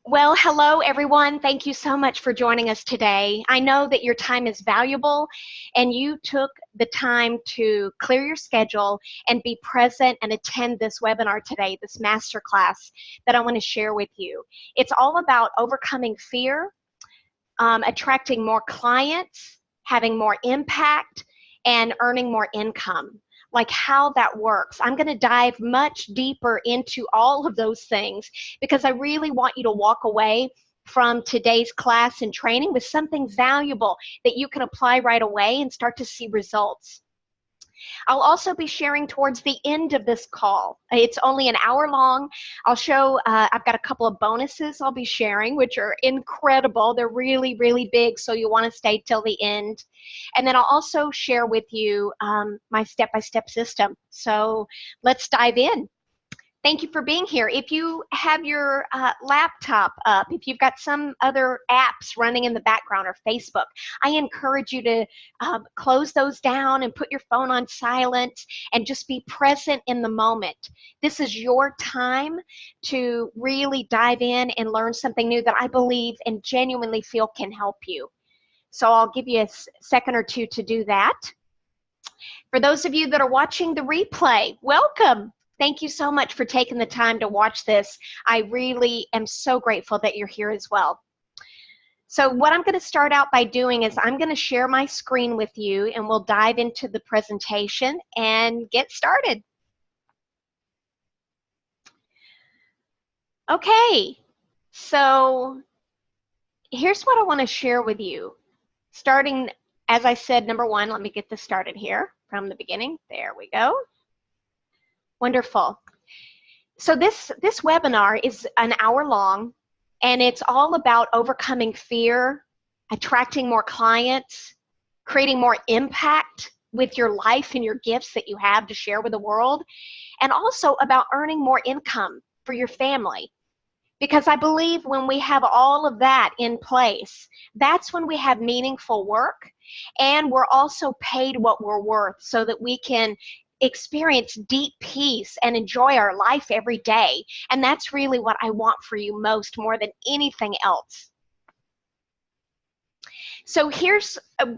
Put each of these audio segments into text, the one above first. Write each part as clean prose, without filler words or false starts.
Well, hello everyone. Thank you so much for joining us today. I know that your time is valuable and you took the time to clear your schedule and be present and attend this webinar today, this masterclass that I want to share with you. It's all about overcoming fear, attracting more clients, having more impact, and earning more income. Like how that works. I'm going to dive much deeper into all of those things because I really want you to walk away from today's class and training with something valuable that you can apply right away and start to see results. I'll also be sharing towards the end of this call. It's only an hour long. I've got a couple of bonuses I'll be sharing, which are incredible. They're really, really big, so you'll want to stay till the end. And then I'll also share with you my step-by-step system. So let's dive in. Thank you for being here. If you have your laptop up, if you've got some other apps running in the background or Facebook, I encourage you to close those down and put your phone on silent and just be present in the moment. This is your time to really dive in and learn something new that I believe and genuinely feel can help you. So I'll give you a second or two to do that. For those of you that are watching the replay, welcome. Thank you so much for taking the time to watch this. I really am so grateful that you're here as well. So what I'm going to start out by doing is I'm going to share my screen with you and we'll dive into the presentation and get started. Okay, so here's what I want to share with you. Starting, as I said, number one, let me get this started here from the beginning. There we go. Wonderful. So this webinar is an hour long, and it's all about overcoming fear, attracting more clients, creating more impact with your life and your gifts that you have to share with the world, and also about earning more income for your family. Because I believe when we have all of that in place, that's when we have meaningful work, and we're also paid what we're worth so that we can experience deep peace and enjoy our life every day. And that's really what I want for you most, more than anything else. So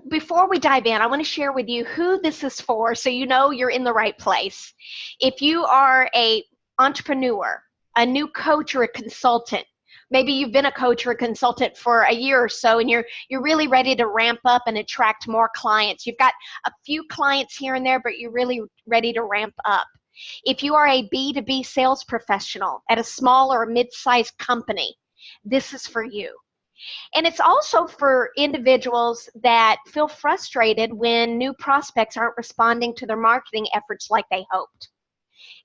before we dive in, I want to share with you who this is for so you know you're in the right place. If you are an entrepreneur, a new coach or a consultant, maybe you've been a coach or a consultant for a year or so and you're really ready to ramp up and attract more clients. You've got a few clients here and there, but you're really ready to ramp up. If you are a B2B sales professional at a small or mid-sized company, this is for you. And it's also for individuals that feel frustrated when new prospects aren't responding to their marketing efforts like they hoped.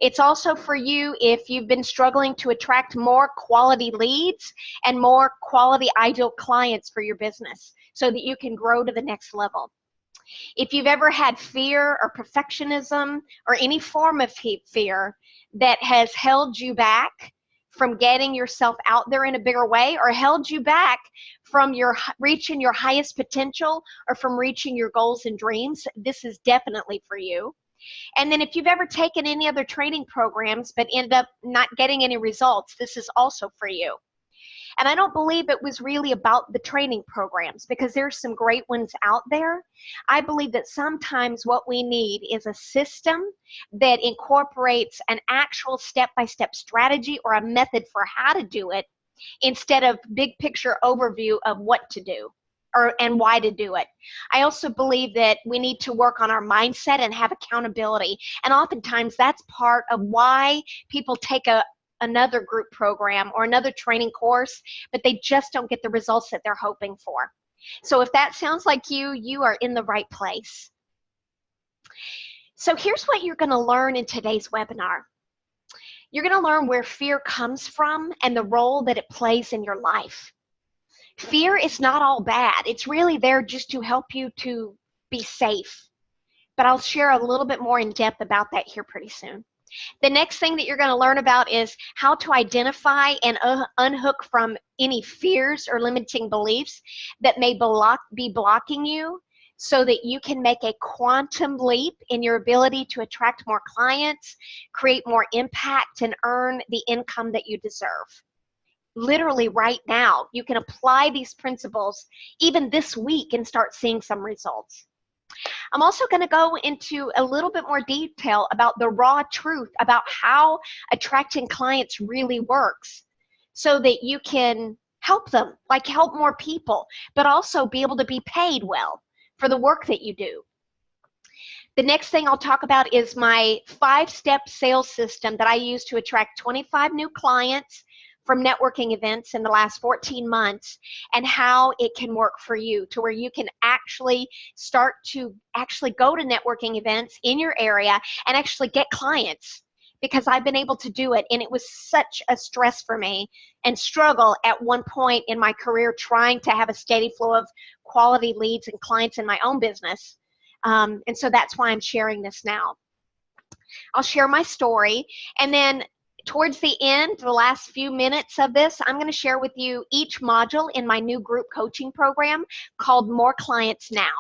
It's also for you if you've been struggling to attract more quality leads and more quality ideal clients for your business so that you can grow to the next level. If you've ever had fear or perfectionism or any form of fear that has held you back from getting yourself out there in a bigger way, or held you back from reaching your highest potential or from reaching your goals and dreams, this is definitely for you. And then if you've ever taken any other training programs but ended up not getting any results, this is also for you. And I don't believe it was really about the training programs, because there's some great ones out there. I believe that sometimes what we need is a system that incorporates an actual step-by-step strategy or a method for how to do it, instead of big picture overview of what to do and why to do it. I also believe that we need to work on our mindset and have accountability. And oftentimes that's part of why people take another group program or another training course, but they just don't get the results that they're hoping for. So if that sounds like you are in the right place. So here's what you're going to learn in today's webinar. You're going to learn where fear comes from and the role that it plays in your life. Fear is not all bad. It's really there just to help you to be safe. But I'll share a little bit more in depth about that here pretty soon. The next thing that you're going to learn about is how to identify and unhook from any fears or limiting beliefs that may be blocking you, so that you can make a quantum leap in your ability to attract more clients, create more impact, and earn the income that you deserve. literally right now. You can apply these principles even this week and start seeing some results. I'm also going to go into a little bit more detail about the raw truth about how attracting clients really works so that you can help them, like help more people, but also be able to be paid well for the work that you do. The next thing I'll talk about is my 5-step sales system that I use to attract 25 new clients from networking events in the last 14 months, and how it can work for you to where you can actually start to actually go to networking events in your area and actually get clients, because I've been able to do it. And it was such a stress for me and struggle at one point in my career trying to have a steady flow of quality leads and clients in my own business. And so that's why I'm sharing this now. I'll share my story, and then towards the end, the last few minutes of this, I'm going to share with you each module in my new group coaching program called More Clients Now.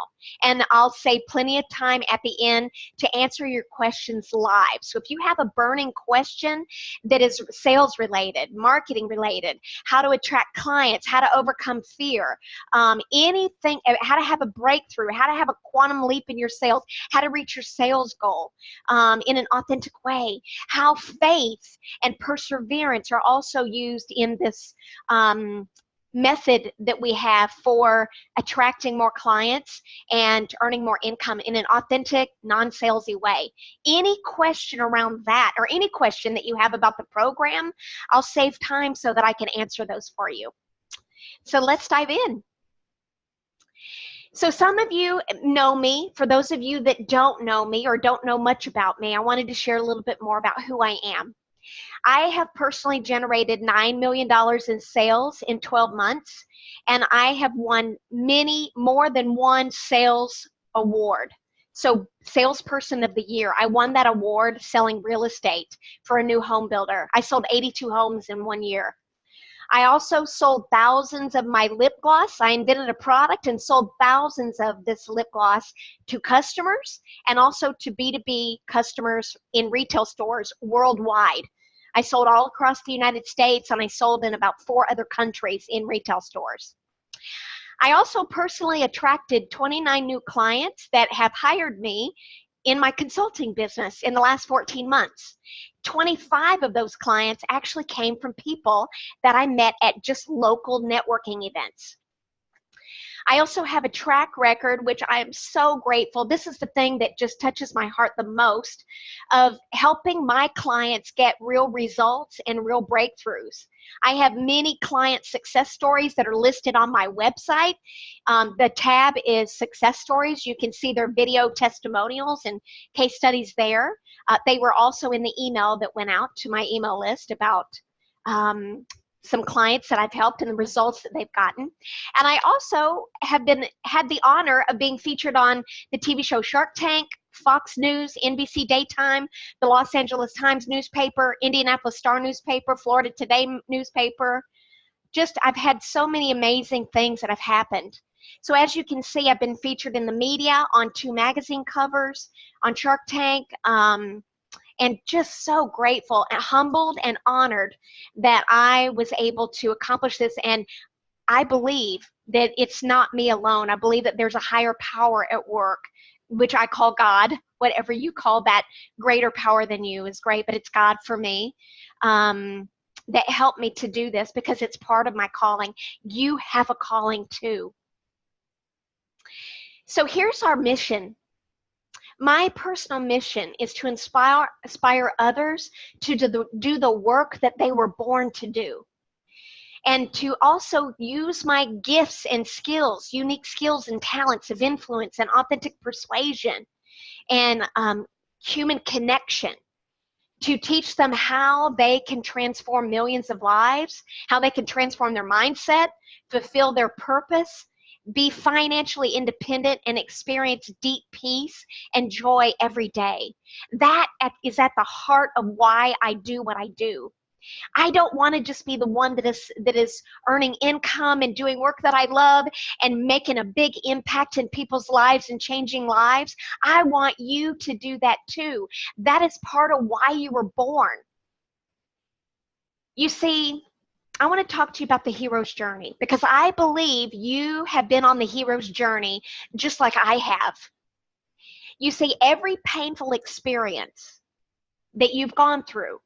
And I'll save plenty of time at the end to answer your questions live. So if you have a burning question that is sales related, marketing related, how to attract clients, how to overcome fear, anything, how to have a breakthrough, how to have a quantum leap in your sales, how to reach your sales goal in an authentic way, how faith and perseverance are also used in this method that we have for attracting more clients and earning more income in an authentic, non-salesy way. Any question around that, or any question that you have about the program, I'll save time so that I can answer those for you. So let's dive in. So some of you know me. For those of you that don't know me or don't know much about me, I wanted to share a little bit more about who I am. I have personally generated $9 million in sales in 12 months, and I have won more than one sales award. So Salesperson of the Year, I won that award selling real estate for a new home builder. I sold 82 homes in 1 year. I also sold thousands of my lip gloss. I invented a product and sold thousands of this lip gloss to customers and also to B2B customers in retail stores worldwide. I sold all across the United States, and I sold in about 4 other countries in retail stores. I also personally attracted 29 new clients that have hired me in my consulting business in the last 14 months. 25 of those clients actually came from people that I met at just local networking events. I also have a track record, which I am so grateful. This is the thing that just touches my heart the most, of helping my clients get real results and real breakthroughs. I have many client success stories that are listed on my website. The tab is Success Stories. You can see their video testimonials and case studies there. They were also in the email that went out to my email list about some clients that I've helped and the results that they've gotten. And I also have had the honor of being featured on the TV show Shark Tank, Fox News, NBC Daytime, the Los Angeles Times newspaper, Indianapolis Star newspaper, Florida Today newspaper. I've had so many amazing things that have happened. So as you can see, I've been featured in the media, on 2 magazine covers, on Shark Tank, and just so grateful and humbled and honored that I was able to accomplish this. And I believe that it's not me alone. I believe that there's a higher power at work, which I call God. Whatever you call that greater power than you is great, but it's God for me, that helped me to do this, because it's part of my calling. You have a calling too. So here's our mission. My personal mission is to inspire others to do the work that they were born to do, and to also use my gifts and skills, unique skills and talents of influence and authentic persuasion and human connection, to teach them how they can transform millions of lives, how they can transform their mindset, fulfill their purpose, be financially independent, and experience deep peace and joy every day. That is at the heart of why I do what I do. I don't want to just be the one that is earning income and doing work that I love and making a big impact in people's lives and changing lives. I want you to do that too. That is part of why you were born. You see, I want to talk to you about the hero's journey, because I believe you have been on the hero's journey just like I have. You see, every painful experience that you've gone through,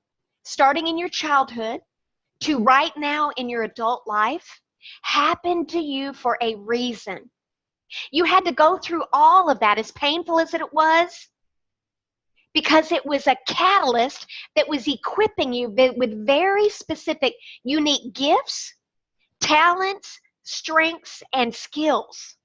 starting in your childhood to right now in your adult life, happened to you for a reason. You had to go through all of that, as painful as it was, because it was a catalyst that was equipping you with very specific, unique gifts, talents, strengths, and skills.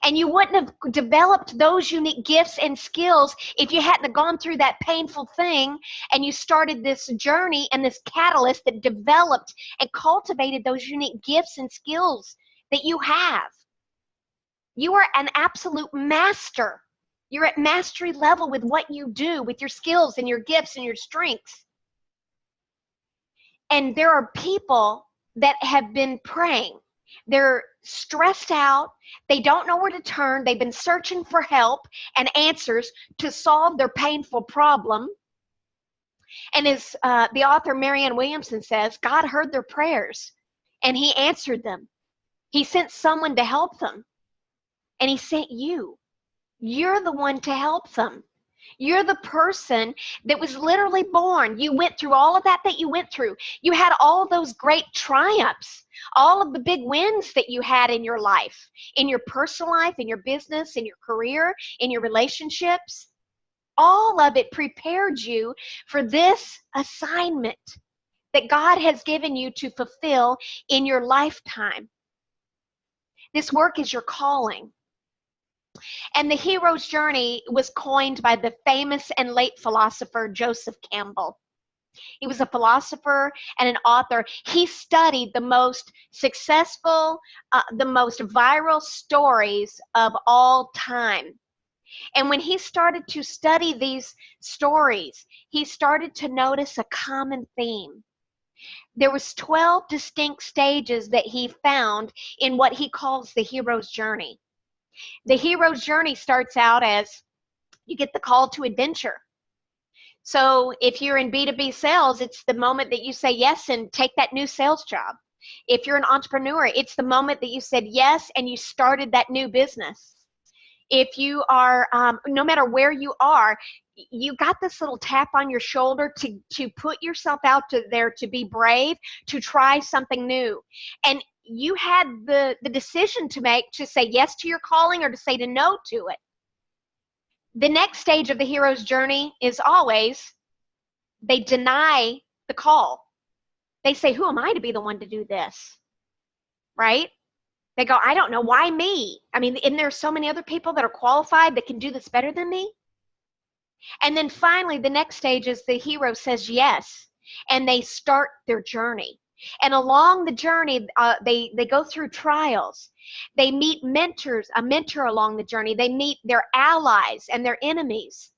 And you wouldn't have developed those unique gifts and skills if you hadn't gone through that painful thing and you started this journey and this catalyst that developed and cultivated those unique gifts and skills that you have. You are an absolute master. You're at mastery level with what you do, with your skills and your gifts and your strengths. And there are people that have been praying. They're stressed out. They don't know where to turn. They've been searching for help and answers to solve their painful problem. And as the author Marianne Williamson says, God heard their prayers and he answered them. He sent someone to help them. And he sent you. You're the one to help them. You're the person that was literally born. You went through all of that you went through. You had all those great triumphs, all of the big wins that you had in your life, in your personal life, in your business, in your career, in your relationships. All of it prepared you for this assignment that God has given you to fulfill in your lifetime. This work is your calling. And the hero's journey was coined by the famous and late philosopher Joseph Campbell. He was a philosopher and an author. He studied the most successful, the most viral stories of all time. And when he started to study these stories, he started to notice a common theme. There was 12 distinct stages that he found in what he calls the hero's journey. The hero's journey starts out as you get the call to adventure. So if you're in B2B sales, it's the moment that you say yes and take that new sales job. If you're an entrepreneur, it's the moment that you said yes and you started that new business. If you are, no matter where you are, you got this little tap on your shoulder to put yourself out there, to be brave, to try something new. And you had the decision to make, to say yes to your calling or to say no to it. The next stage of the hero's journey is always they deny the call. They say, who am I to be the one to do this? Right? They go, I don't know, why me? I mean, and there's so many other people that are qualified that can do this better than me. And then finally, the next stage is the hero says yes, and they start their journey. And along the journey, they go through trials. They meet mentors, a mentor along the journey. They meet their allies and their enemies.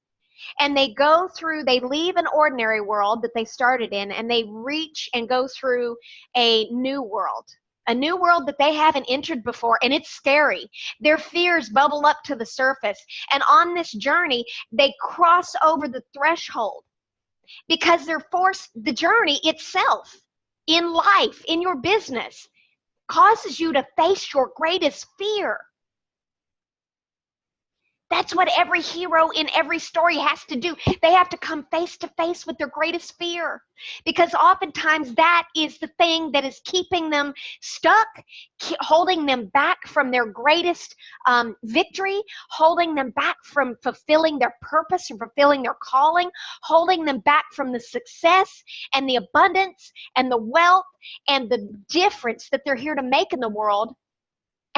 And they go through, they leave an ordinary world that they started in, and they reach and go through a new world that they haven't entered before, and it's scary. Their fears bubble up to the surface. And on this journey, they cross over the threshold because they're forced, the journey itself in life, in your business, causes you to face your greatest fear. That's what every hero in every story has to do. They have to come face to face with their greatest fear, because oftentimes that is the thing that is keeping them stuck, holding them back from their greatest victory, holding them back from fulfilling their purpose and fulfilling their calling, holding them back from the success and the abundance and the wealth and the difference that they're here to make in the world,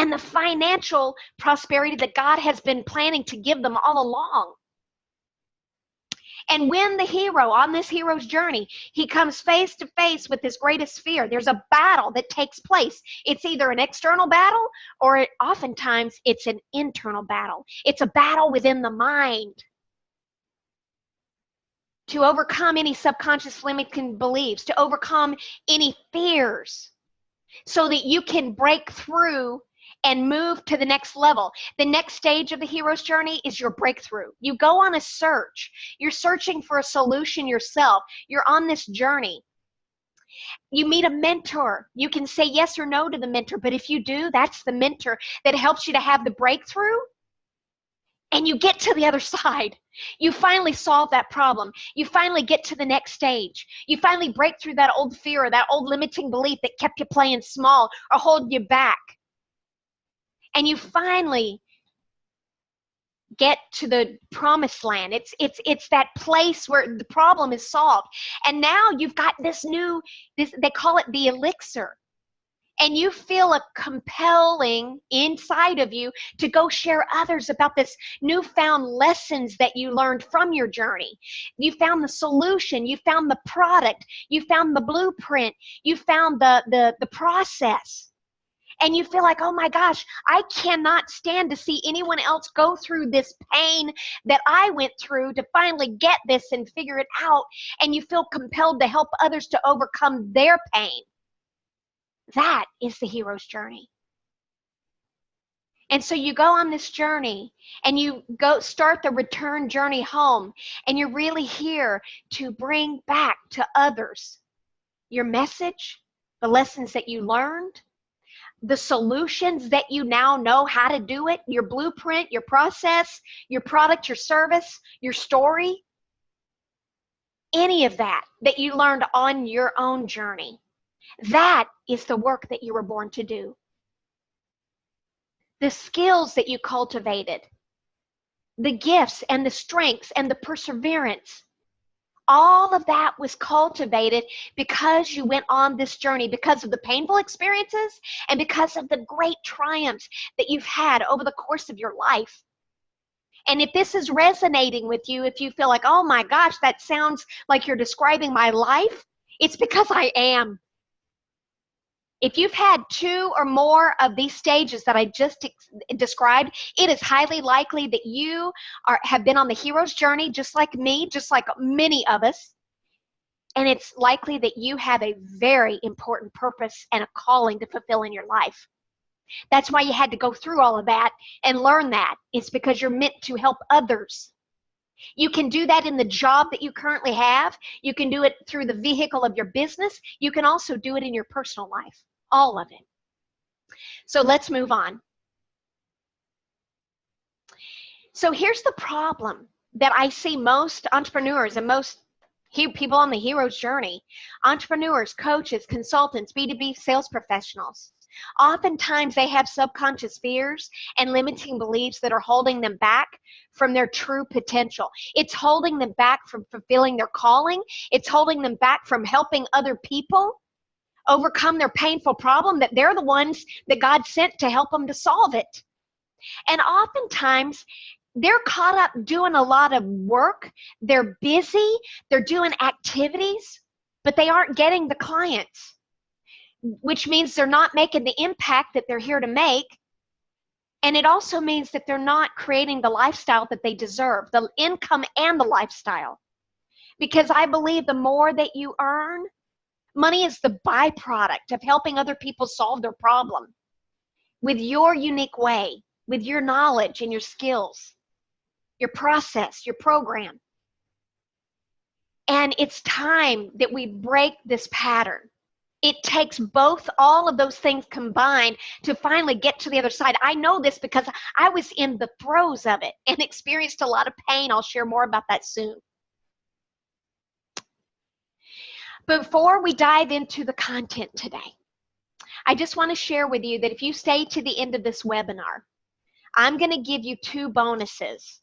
and the financial prosperity that God has been planning to give them all along. And when the hero, on this hero's journey, he comes face to face with his greatest fear, there's a battle that takes place. It's either an external battle, or oftentimes it's an internal battle. It's a battle within the mind to overcome any subconscious limiting beliefs, to overcome any fears, so that you can break through and move to the next level. The next stage of the hero's journey is your breakthrough. You go on a search. You're searching for a solution yourself. You're on this journey. You meet a mentor. You can say yes or no to the mentor, but if you do, that's the mentor that helps you to have the breakthrough, and you get to the other side. You finally solve that problem. You finally get to the next stage. You finally break through that old fear or that old limiting belief that kept you playing small or holding you back. And you finally get to the promised land. It's that place where the problem is solved. And now you've got this they call it the elixir. And you feel a compelling inside of you to go share others about this newfound lessons that you learned from your journey. You found the solution, you found the product, you found the blueprint, you found the process. And you feel like, oh my gosh, I cannot stand to see anyone else go through this pain that I went through to finally get this and figure it out. And you feel compelled to help others to overcome their pain. That is the hero's journey. And so you go on this journey and you go start the return journey home, and you're really here to bring back to others your message, the lessons that you learned, the solutions that you now know how to do it, your blueprint, your process, your product, your service, your story, any of that you learned on your own journey. That is the work that you were born to do. The skills that you cultivated, the gifts and the strengths and the perseverance, all of that was cultivated because you went on this journey, because of the painful experiences and because of the great triumphs that you've had over the course of your life. And if this is resonating with you, if you feel like, oh my gosh, that sounds like you're describing my life, it's because I am. If you've had 2 or more of these stages that I just described, it is highly likely that you have been on the hero's journey, just like me, just like many of us. And it's likely that you have a very important purpose and a calling to fulfill in your life. That's why you had to go through all of that and learn that. It's because you're meant to help others. You can do that in the job that you currently have. You can do it through the vehicle of your business. You can also do it in your personal life, all of it. So let's move on. So here's the problem that I see most entrepreneurs and most people on the hero's journey, entrepreneurs, coaches, consultants, B2B sales professionals. Oftentimes they have subconscious fears and limiting beliefs that are holding them back from their true potential. It's holding them back from fulfilling their calling. It's holding them back from helping other people overcome their painful problem that they're the ones that God sent to help them to solve it. And oftentimes they're caught up doing a lot of work. They're busy. They're doing activities, but they aren't getting the clients, which means they're not making the impact that they're here to make. And it also means that they're not creating the lifestyle that they deserve, the income and the lifestyle. Because I believe the more that you earn, money is the byproduct of helping other people solve their problem with your unique way, with your knowledge and your skills, your process, your program. And it's time that we break this pattern. It takes all of those things combined to finally get to the other side. I know this because I was in the throes of it and experienced a lot of pain. I'll share more about that soon. Before we dive into the content today, I just want to share with you that if you stay to the end of this webinar, I'm going to give you 2 bonuses.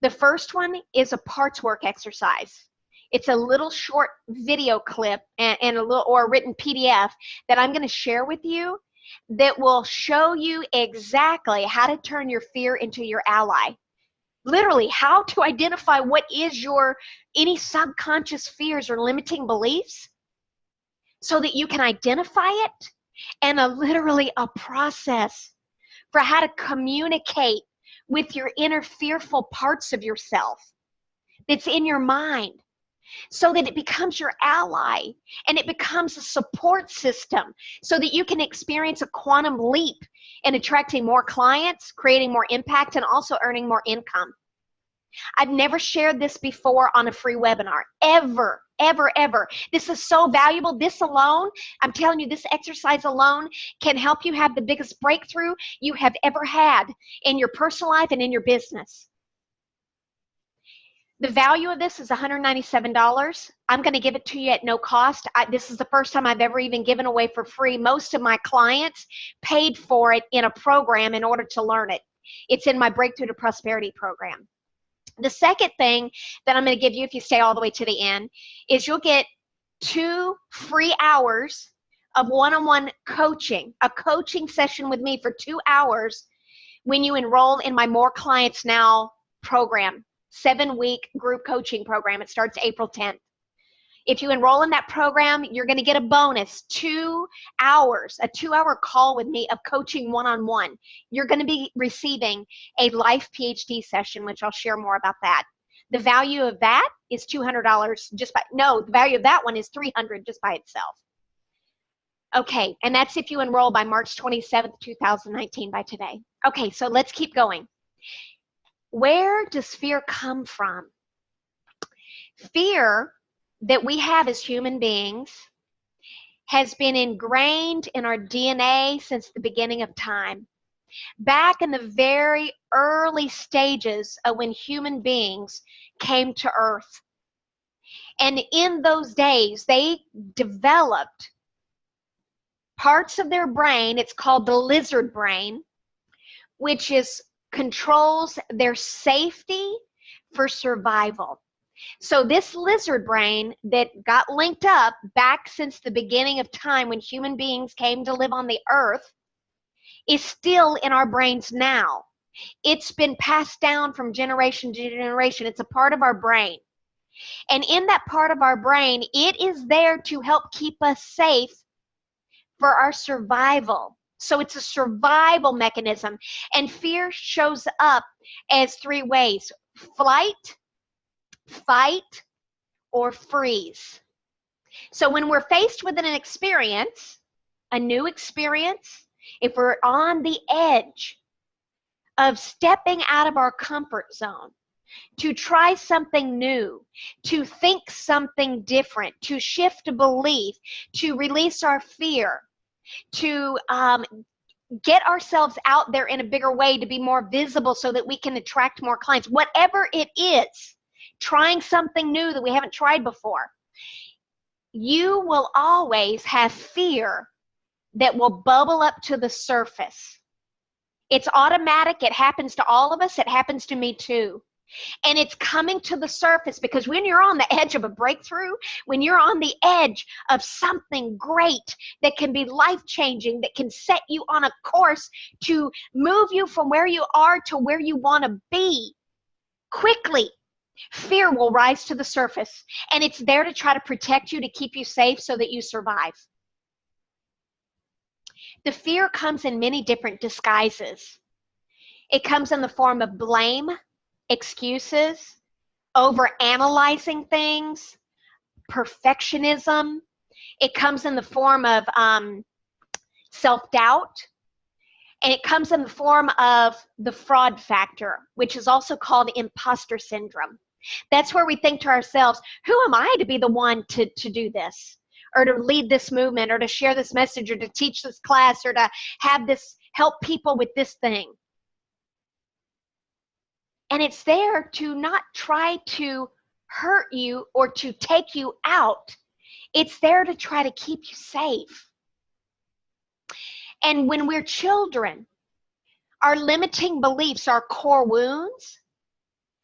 The first one is a parts work exercise. It's a little short video clip and a written PDF that I'm going to share with you that will show you exactly how to turn your fear into your ally. Literally, how to identify what is any subconscious fears or limiting beliefs so that you can identify it, and literally a process for how to communicate with your inner fearful parts of yourself that's in your mind, so that it becomes your ally and it becomes a support system so that you can experience a quantum leap in attracting more clients, creating more impact, and also earning more income. I've never shared this before on a free webinar, ever. ever, ever. This is so valuable. This alone, I'm telling you, this exercise alone can help you have the biggest breakthrough you have ever had in your personal life and in your business. The value of this is $197. I'm going to give it to you at no cost. This is the first time I've ever even given away for free. Most of my clients paid for it in a program in order to learn it. It's in my Breakthrough to Prosperity program. The second thing that I'm going to give you if you stay all the way to the end is you'll get 2 free hours of one-on-one coaching, a coaching session with me for 2 hours when you enroll in my More Clients Now program, 7-week group coaching program. It starts April 10th. If you enroll in that program, you're going to get a bonus 2 hours, a 2-hour call with me of coaching one-on-one. You're going to be receiving a life PhD session, which I'll share more about that. The value of that is $200 the value of that one is $300 just by itself. Okay, and that's if you enroll by March 27th, 2019, by today. Okay, so let's keep going. Where does fear come from? Fear that we have as human beings has been ingrained in our DNA since the beginning of time. Back in the very early stages of when human beings came to Earth. And in those days, they developed parts of their brain, it's called the lizard brain, which controls their safety for survival. So this lizard brain that got linked up back since the beginning of time when human beings came to live on the earth is still in our brains now. It's been passed down from generation to generation. It's a part of our brain. And in that part of our brain, it is there to help keep us safe for our survival. So it's a survival mechanism. And fear shows up as 3 ways: flight, fight, or freeze. So when we're faced with an experience, a new experience, if we're on the edge of stepping out of our comfort zone, to try something new, to think something different, to shift a belief, to release our fear, to get ourselves out there in a bigger way, to be more visible so that we can attract more clients, whatever it is, trying something new that we haven't tried before, you will always have fear that will bubble up to the surface. It's automatic. It happens to all of us. It happens to me too. And it's coming to the surface because when you're on the edge of a breakthrough, when you're on the edge of something great that can be life-changing, that can set you on a course to move you from where you are to where you want to be quickly, fear will rise to the surface. And it's there to try to protect you, to keep you safe so that you survive. The fear comes in many different disguises. It comes in the form of blame, excuses, over-analyzing things, perfectionism. It comes in the form of self-doubt. And it comes in the form of the fraud factor, which is also called imposter syndrome. That's where we think to ourselves, who am I to be the one to do this, or to lead this movement, or to share this message, or to teach this class, or to have this help people with this thing. And it's there to not try to hurt you or to take you out. It's there to try to keep you safe. And when we're children, our limiting beliefs, our core wounds,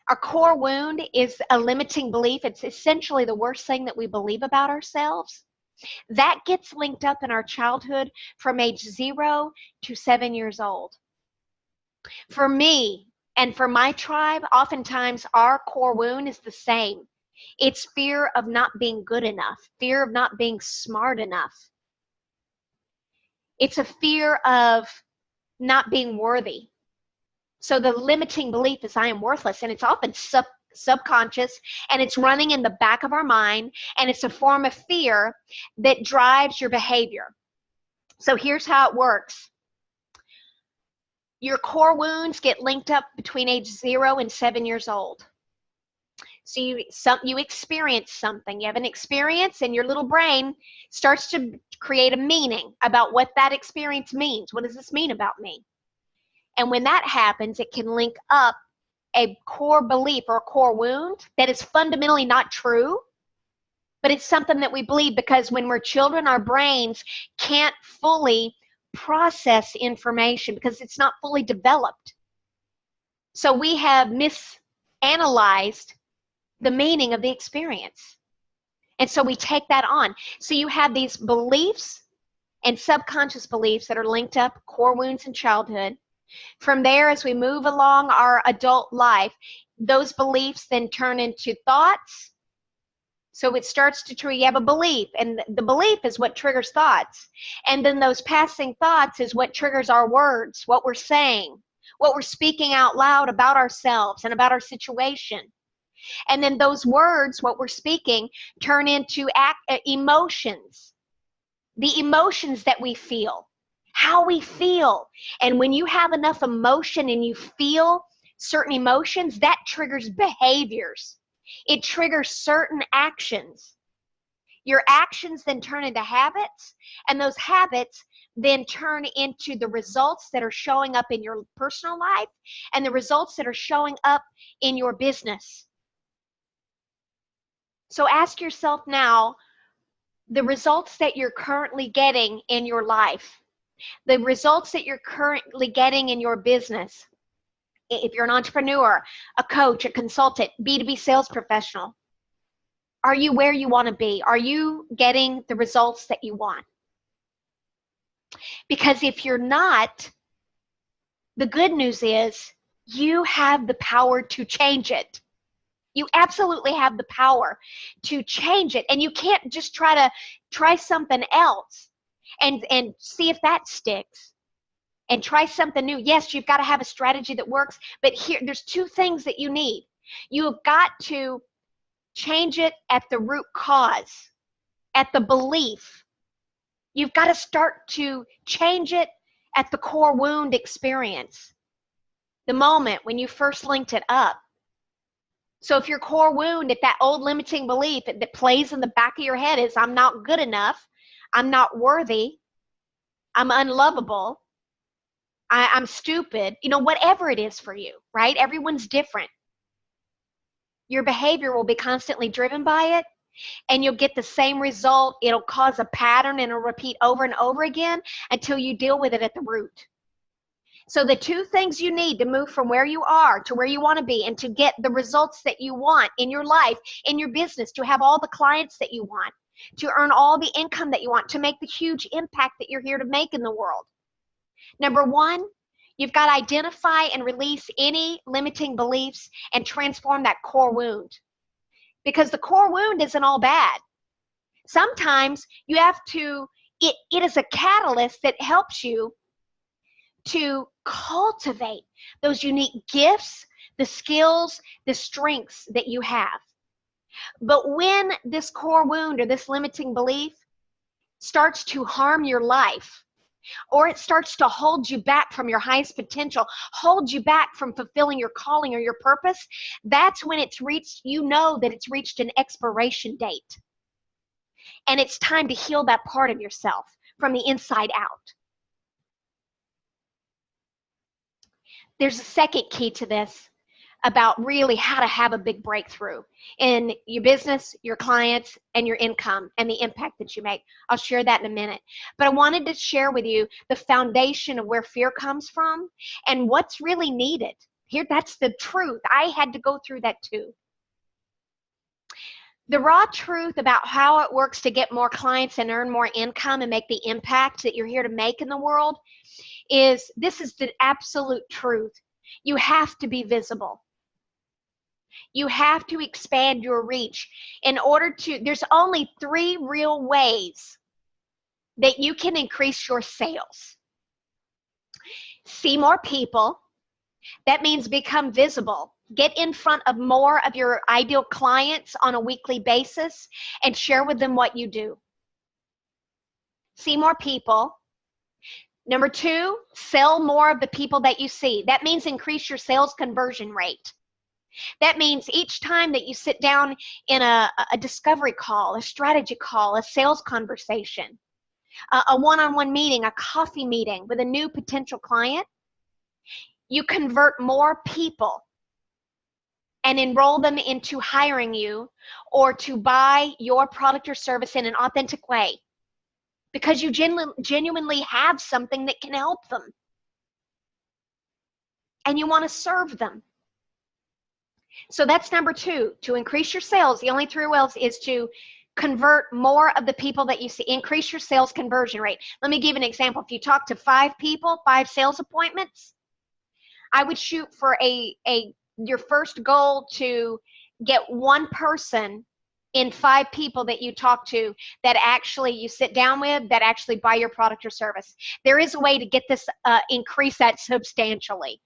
our core wound is a limiting belief. It's essentially the worst thing that we believe about ourselves. That gets linked up in our childhood from age 0 to 7 years old. For me and for my tribe, oftentimes our core wound is the same. It's fear of not being good enough, fear of not being smart enough. It's a fear of not being worthy. So the limiting belief is I am worthless, and it's often subconscious, and it's running in the back of our mind, and it's a form of fear that drives your behavior. So here's how it works. Your core wounds get linked up between age 0 and 7 years old. So you experience something. You have an experience, and your little brain starts to create a meaning about what that experience means. What does this mean about me? And when that happens, it can link up a core belief or a core wound that is fundamentally not true, but it's something that we believe because when we're children, our brains can't fully process information because it's not fully developed. So we have misanalyzed the meaning of the experience. And so we take that on. So you have these beliefs and subconscious beliefs that are linked up, core wounds in childhood. From there, as we move along our adult life, those beliefs then turn into thoughts. So it starts to trigger, you have a belief, and the belief is what triggers thoughts. And then those passing thoughts is what triggers our words, what we're saying, what we're speaking out loud about ourselves and about our situation. And then those words, what we're speaking, turn into emotions, the emotions that we feel, how we feel. And when you have enough emotion and you feel certain emotions, that triggers behaviors. It triggers certain actions. Your actions then turn into habits, and those habits then turn into the results that are showing up in your personal life and the results that are showing up in your business. So ask yourself now, the results that you're currently getting in your life, the results that you're currently getting in your business, if you're an entrepreneur, a coach, a consultant, B2B sales professional, are you where you want to be? Are you getting the results that you want? Because if you're not, the good news is you have the power to change it. You absolutely have the power to change it. And you can't just try something else and see if that sticks and try something new. Yes, you've got to have a strategy that works, but there's two things that you need. You've got to change it at the root cause, at the belief. You've got to start to change it at the core wound experience, the moment when you first linked it up. So if your core wound at that old limiting belief that plays in the back of your head is, I'm not good enough, I'm not worthy, I'm unlovable, I'm stupid, whatever it is for you, right? Everyone's different. Your behavior will be constantly driven by it, and you'll get the same result. It'll cause a pattern and it'll repeat over and over again until you deal with it at the root. So the two things you need to move from where you are to where you want to be and to get the results that you want in your life, in your business, to have all the clients that you want, to earn all the income that you want, to make the huge impact that you're here to make in the world. Number one, you've got to identify and release any limiting beliefs and transform that core wound. Because the core wound isn't all bad. Sometimes you have to, it is a catalyst that helps you to cultivate those unique gifts, the skills, the strengths that you have. But when this core wound or this limiting belief starts to harm your life, or it starts to hold you back from your highest potential, hold you back from fulfilling your calling or your purpose, that's when it's reached, that it's reached an expiration date. And it's time to heal that part of yourself from the inside out. There's a second key to this about really how to have a big breakthrough in your business, your clients, and your income and the impact that you make. I'll share that in a minute. But I wanted to share with you the foundation of where fear comes from and what's really needed. Here, that's the truth. I had to go through that too. The raw truth about how it works to get more clients and earn more income and make the impact that you're here to make in the world is, this is the absolute truth. You have to be visible. You have to expand your reach in order to, there's only 3 real ways that you can increase your sales. See more people. That means become visible. Get in front of more of your ideal clients on a weekly basis and share with them what you do. See more people. Number 2, sell more of the people that you see. That means increase your sales conversion rate. That means each time that you sit down in a discovery call, a strategy call, a sales conversation, a one-on-one meeting, a coffee meeting with a new potential client, you convert more people and enroll them into hiring you or to buy your product or service in an authentic way because you genuinely have something that can help them and you want to serve them. So that's number 2. To increase your sales, the only 3 ways is to convert more of the people that you see. Increase your sales conversion rate. Let me give an example. If you talk to 5 people, 5 sales appointments, I would shoot for your first goal to get 1 person in 5 people that you talk to that actually you sit down with that actually buy your product or service. There is a way to get this, increase that substantially.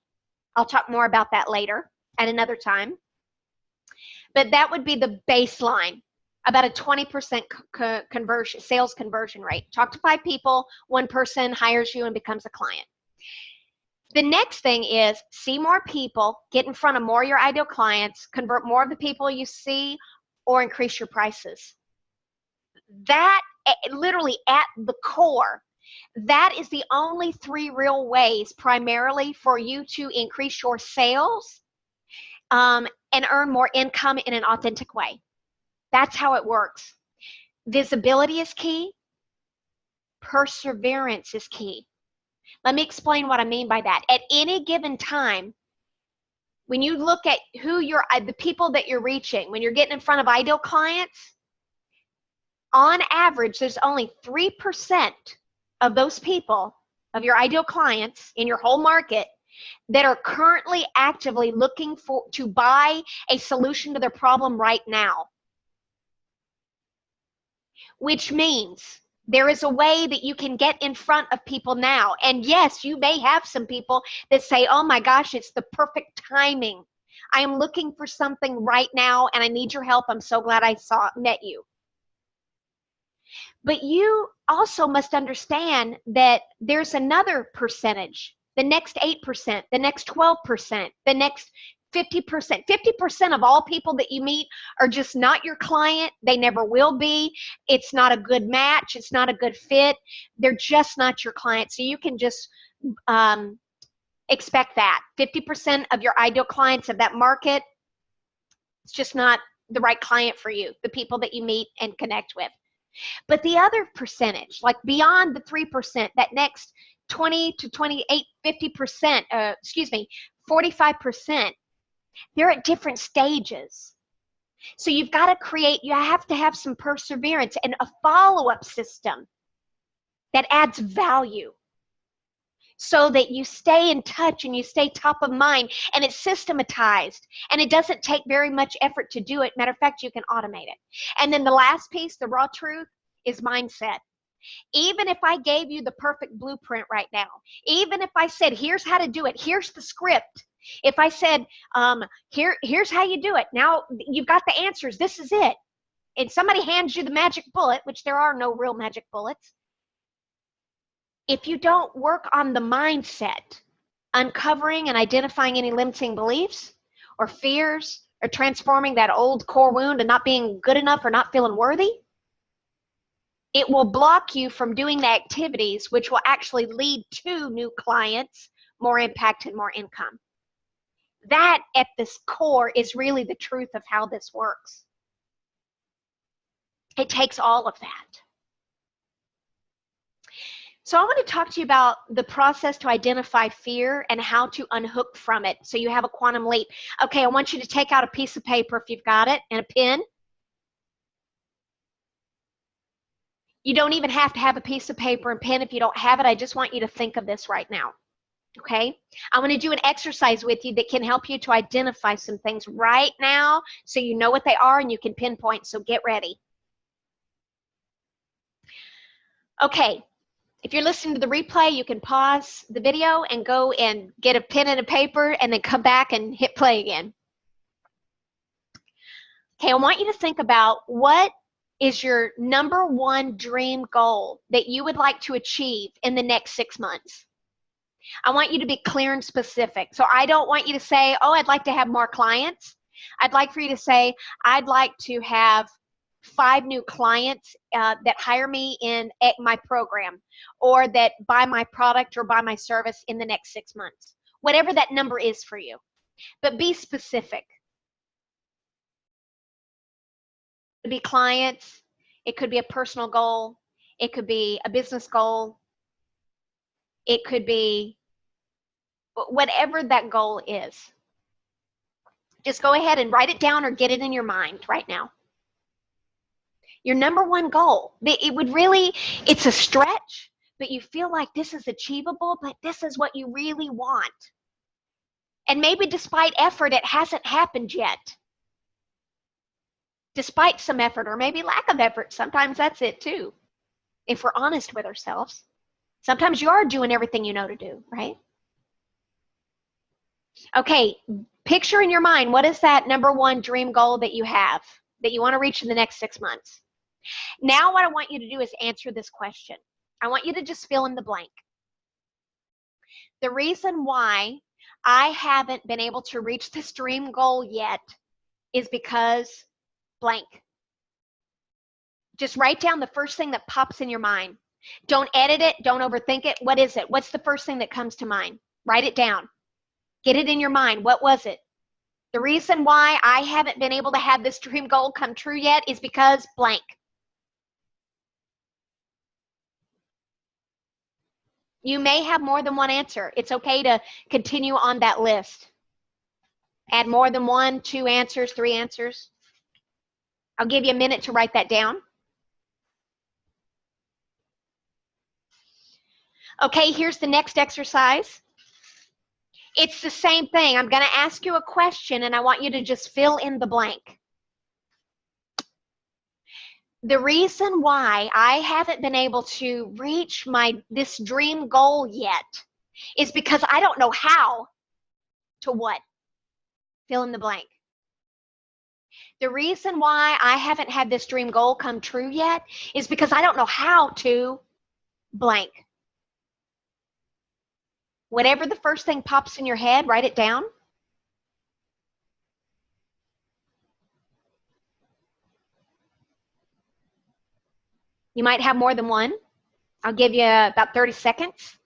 I'll talk more about that later at another time. But that would be the baseline, about a 20% conversion, sales conversion rate. Talk to 5 people, 1 person hires you and becomes a client. The next thing is see more people, get in front of more of your ideal clients, convert more of the people you see, or increase your prices. That literally at the core, that is the only 3 real ways primarily for you to increase your sales and earn more income in an authentic way. That's how it works. Visibility is key. Perseverance is key. Let me explain what I mean by that. At any given time, when you look at who the people that you're reaching, when you're getting in front of ideal clients, on average, there's only 3% of those people, of your ideal clients in your whole market, that are currently actively looking to buy a solution to their problem right now. Which means there is a way that you can get in front of people now. And yes, you may have some people that say, oh my gosh, it's the perfect timing. I am looking for something right now and I need your help. I'm so glad I met you. But you also must understand that there's another percentage, the next 8%, the next 12%, the next 50%. 50% of all people that you meet are just not your client. They never will be. It's not a good match. It's not a good fit. They're just not your client. So you can just expect that. 50% of your ideal clients of that market, it's just not the right client for you, the people that you meet and connect with. But the other percentage, like beyond the 3%, that next 20 to 28, 50%, 45%, they're at different stages. So you've got to you have to have some perseverance and a follow-up system that adds value so that you stay in touch and you stay top of mind and it's systematized and it doesn't take very much effort to do it. Matter of fact, you can automate it. And then the last piece, the raw truth, is mindset. Even if I gave you the perfect blueprint right now, even if I said, here's how to do it, here's the script. If I said, here's how you do it, now you've got the answers, this is it, and somebody hands you the magic bullet, which there are no real magic bullets, if you don't work on the mindset, uncovering and identifying any limiting beliefs or fears or transforming that old core wound and not being good enough or not feeling worthy, it will block you from doing the activities which will actually lead to new clients, more impact, and more income. That at this core is really the truth of how this works. It takes all of that. So I want to talk to you about the process to identify fear and how to unhook from it so you have a quantum leap. Okay, I want you to take out a piece of paper if you've got it and a pen. You don't even have to have a piece of paper and pen if you don't have it. I just want you to think of this right now. Okay? I'm going to do an exercise with you that can help you to identify some things right now so you know what they are and you can pinpoint. So get ready. Okay. If you're listening to the replay, you can pause the video and go and get a pen and a paper and then come back and hit play again. Okay, I want you to think about what is your #1 dream goal that you would like to achieve in the next 6 months. I want you to be clear and specific. So I don't want you to say, oh, I'd like to have more clients. I'd like for you to say, I'd like to have 5 new clients that hire me in my program, or that buy my product or buy my service in the next 6 months. Whatever that number is for you. But be specific. It could be clients. It could be a personal goal. It could be a business goal. It could be whatever that goal is. Just go ahead and write it down or get it in your mind right now. Your number one goal. It's a stretch, but you feel like this is achievable, but this is what you really want. And maybe despite effort, it hasn't happened yet. Despite some effort, or maybe lack of effort, sometimes that's it too, if we're honest with ourselves. Sometimes you are doing everything you know to do, right? Okay, picture in your mind, what is that number one dream goal that you have, that you want to reach in the next 6 months? Now what I want you to do is answer this question. I want you to just fill in the blank. The reason why I haven't been able to reach this dream goal yet is because blank. Just write down the first thing that pops in your mind. Don't edit it. Don't overthink it. What is it? What's the first thing that comes to mind? Write it down. Get it in your mind. What was it? The reason why I haven't been able to have this dream goal come true yet is because blank. You may have more than one answer. It's okay to continue on that list. Add more than 1, 2 answers, 3 answers. I'll give you a minute to write that down. Okay, here's the next exercise. It's the same thing. I'm going to ask you a question, and I want you to just fill in the blank. The reason why I haven't been able to reach this dream goal yet is because I don't know how to what? Fill in the blank. The reason why I haven't had this dream goal come true yet is because I don't know how to blank. Whatever the first thing pops in your head, write it down. You might have more than one. I'll give you about 30 seconds.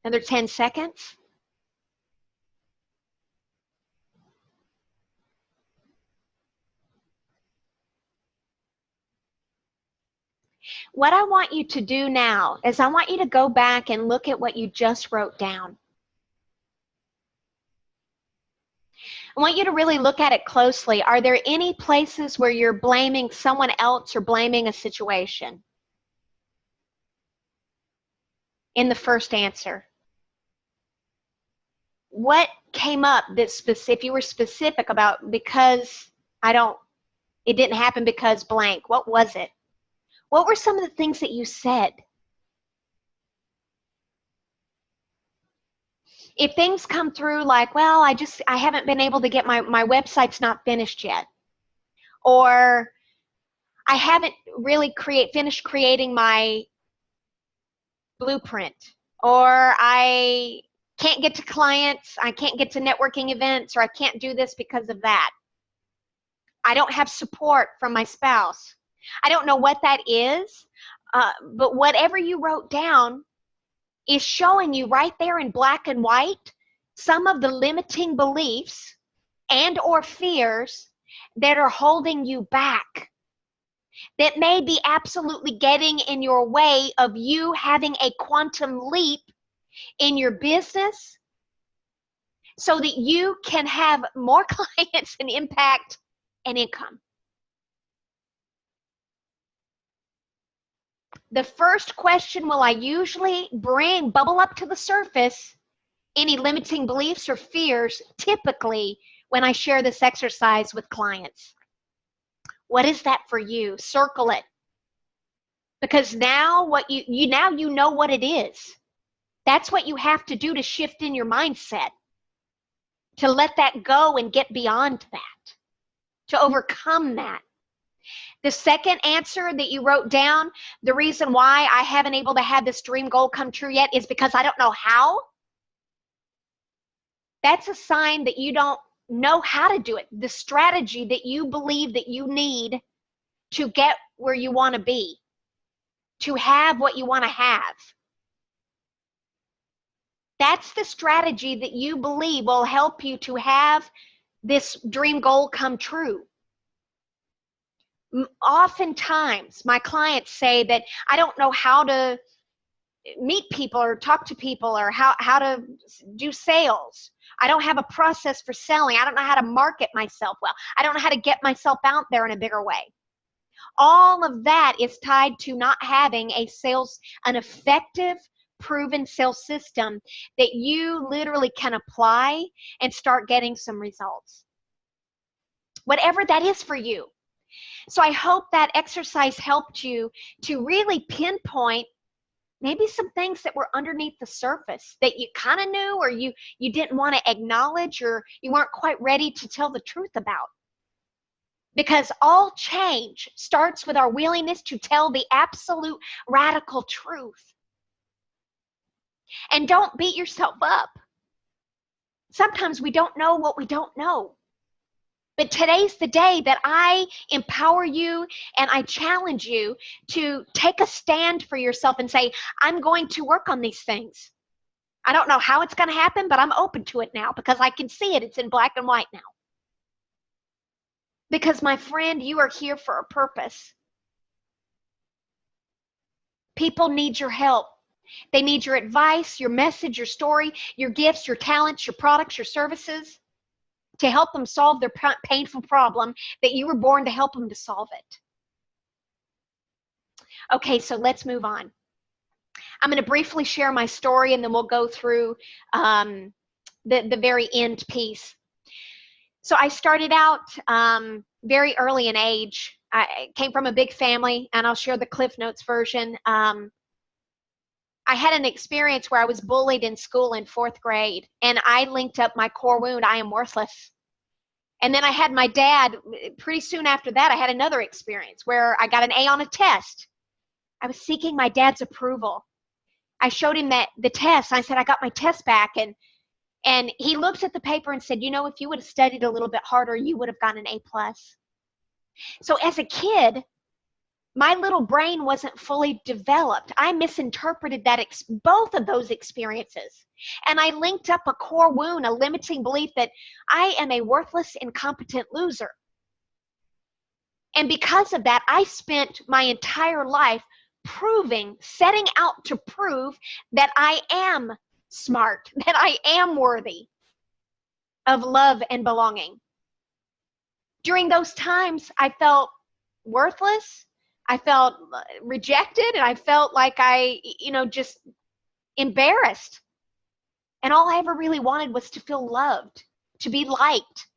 Another 10 seconds. What I want you to do now is I want you to go back and look at what you just wrote down. I want you to really look at it closely. Are there any places where you're blaming someone else or blaming a situation? In the first answer. What came up if you were specific about because it didn't happen because blank, what was it? What were some of the things that you said? If things come through like, well, I haven't been able to get my website's not finished yet. Or I haven't really finished creating my blueprint. Or I can't get to clients, I can't get to networking events, or I can't do this because of that. I don't have support from my spouse. I don't know what that is, but whatever you wrote down is showing you right there in black and white some of the limiting beliefs and or fears that are holding you back, that may be absolutely getting in your way of you having a quantum leap in your business so that you can have more clients and impact and income. The first question will I usually bubble up to the surface any limiting beliefs or fears, typically when I share this exercise with clients. What is that for you? Circle it. Because now what you now you know what it is. That's what you have to do to shift in your mindset, to let that go and get beyond that, to overcome that. The second answer that you wrote down, the reason why I haven't able to have this dream goal come true yet is because I don't know how. That's a sign that you don't know how to do it. The strategy that you believe that you need to get where you want to be, to have what you want to have. That's the strategy that you believe will help you to have this dream goal come true. Oftentimes, my clients say that I don't know how to meet people or talk to people or how to do sales. I don't have a process for selling. I don't know how to market myself well. I don't know how to get myself out there in a bigger way. All of that is tied to not having an effective, proven sales system that you literally can apply and start getting some results. Whatever that is for you. So I hope that exercise helped you to really pinpoint maybe some things that were underneath the surface that you kind of knew, or you didn't want to acknowledge, or you weren't quite ready to tell the truth about. Because all change starts with our willingness to tell the absolute radical truth. And don't beat yourself up. Sometimes we don't know what we don't know. But today's the day that I empower you and I challenge you to take a stand for yourself and say, I'm going to work on these things. I don't know how it's going to happen, but I'm open to it now because I can see it. It's in black and white now. Because, my friend, you are here for a purpose. People need your help. They need your advice, your message, your story, your gifts, your talents, your products, your services, to help them solve their painful problem that you were born to help them to solve it. Okay, so let's move on. I'm going to briefly share my story, and then we'll go through the very end piece. So I started out very early in age. I came from a big family, and I'll share the Cliff Notes version. I had an experience where I was bullied in school in 4th grade, and I linked up my core wound, I am worthless. And then I had my dad, pretty soon after that, I had another experience where I got an A on a test. I was seeking my dad's approval. I showed him the test. I said, I got my test back. And he looked at the paper and said, you know, if you would have studied a little bit harder, you would have gotten an A+. So as a kid, my little brain wasn't fully developed. I misinterpreted both of those experiences. And I linked up a core wound, a limiting belief that I am a worthless, incompetent loser. And because of that, I spent my entire life setting out to prove that I am smart, that I am worthy of love and belonging. During those times, I felt worthless. I felt rejected, and I felt like I, just embarrassed. And all I ever really wanted was to feel loved, to be liked,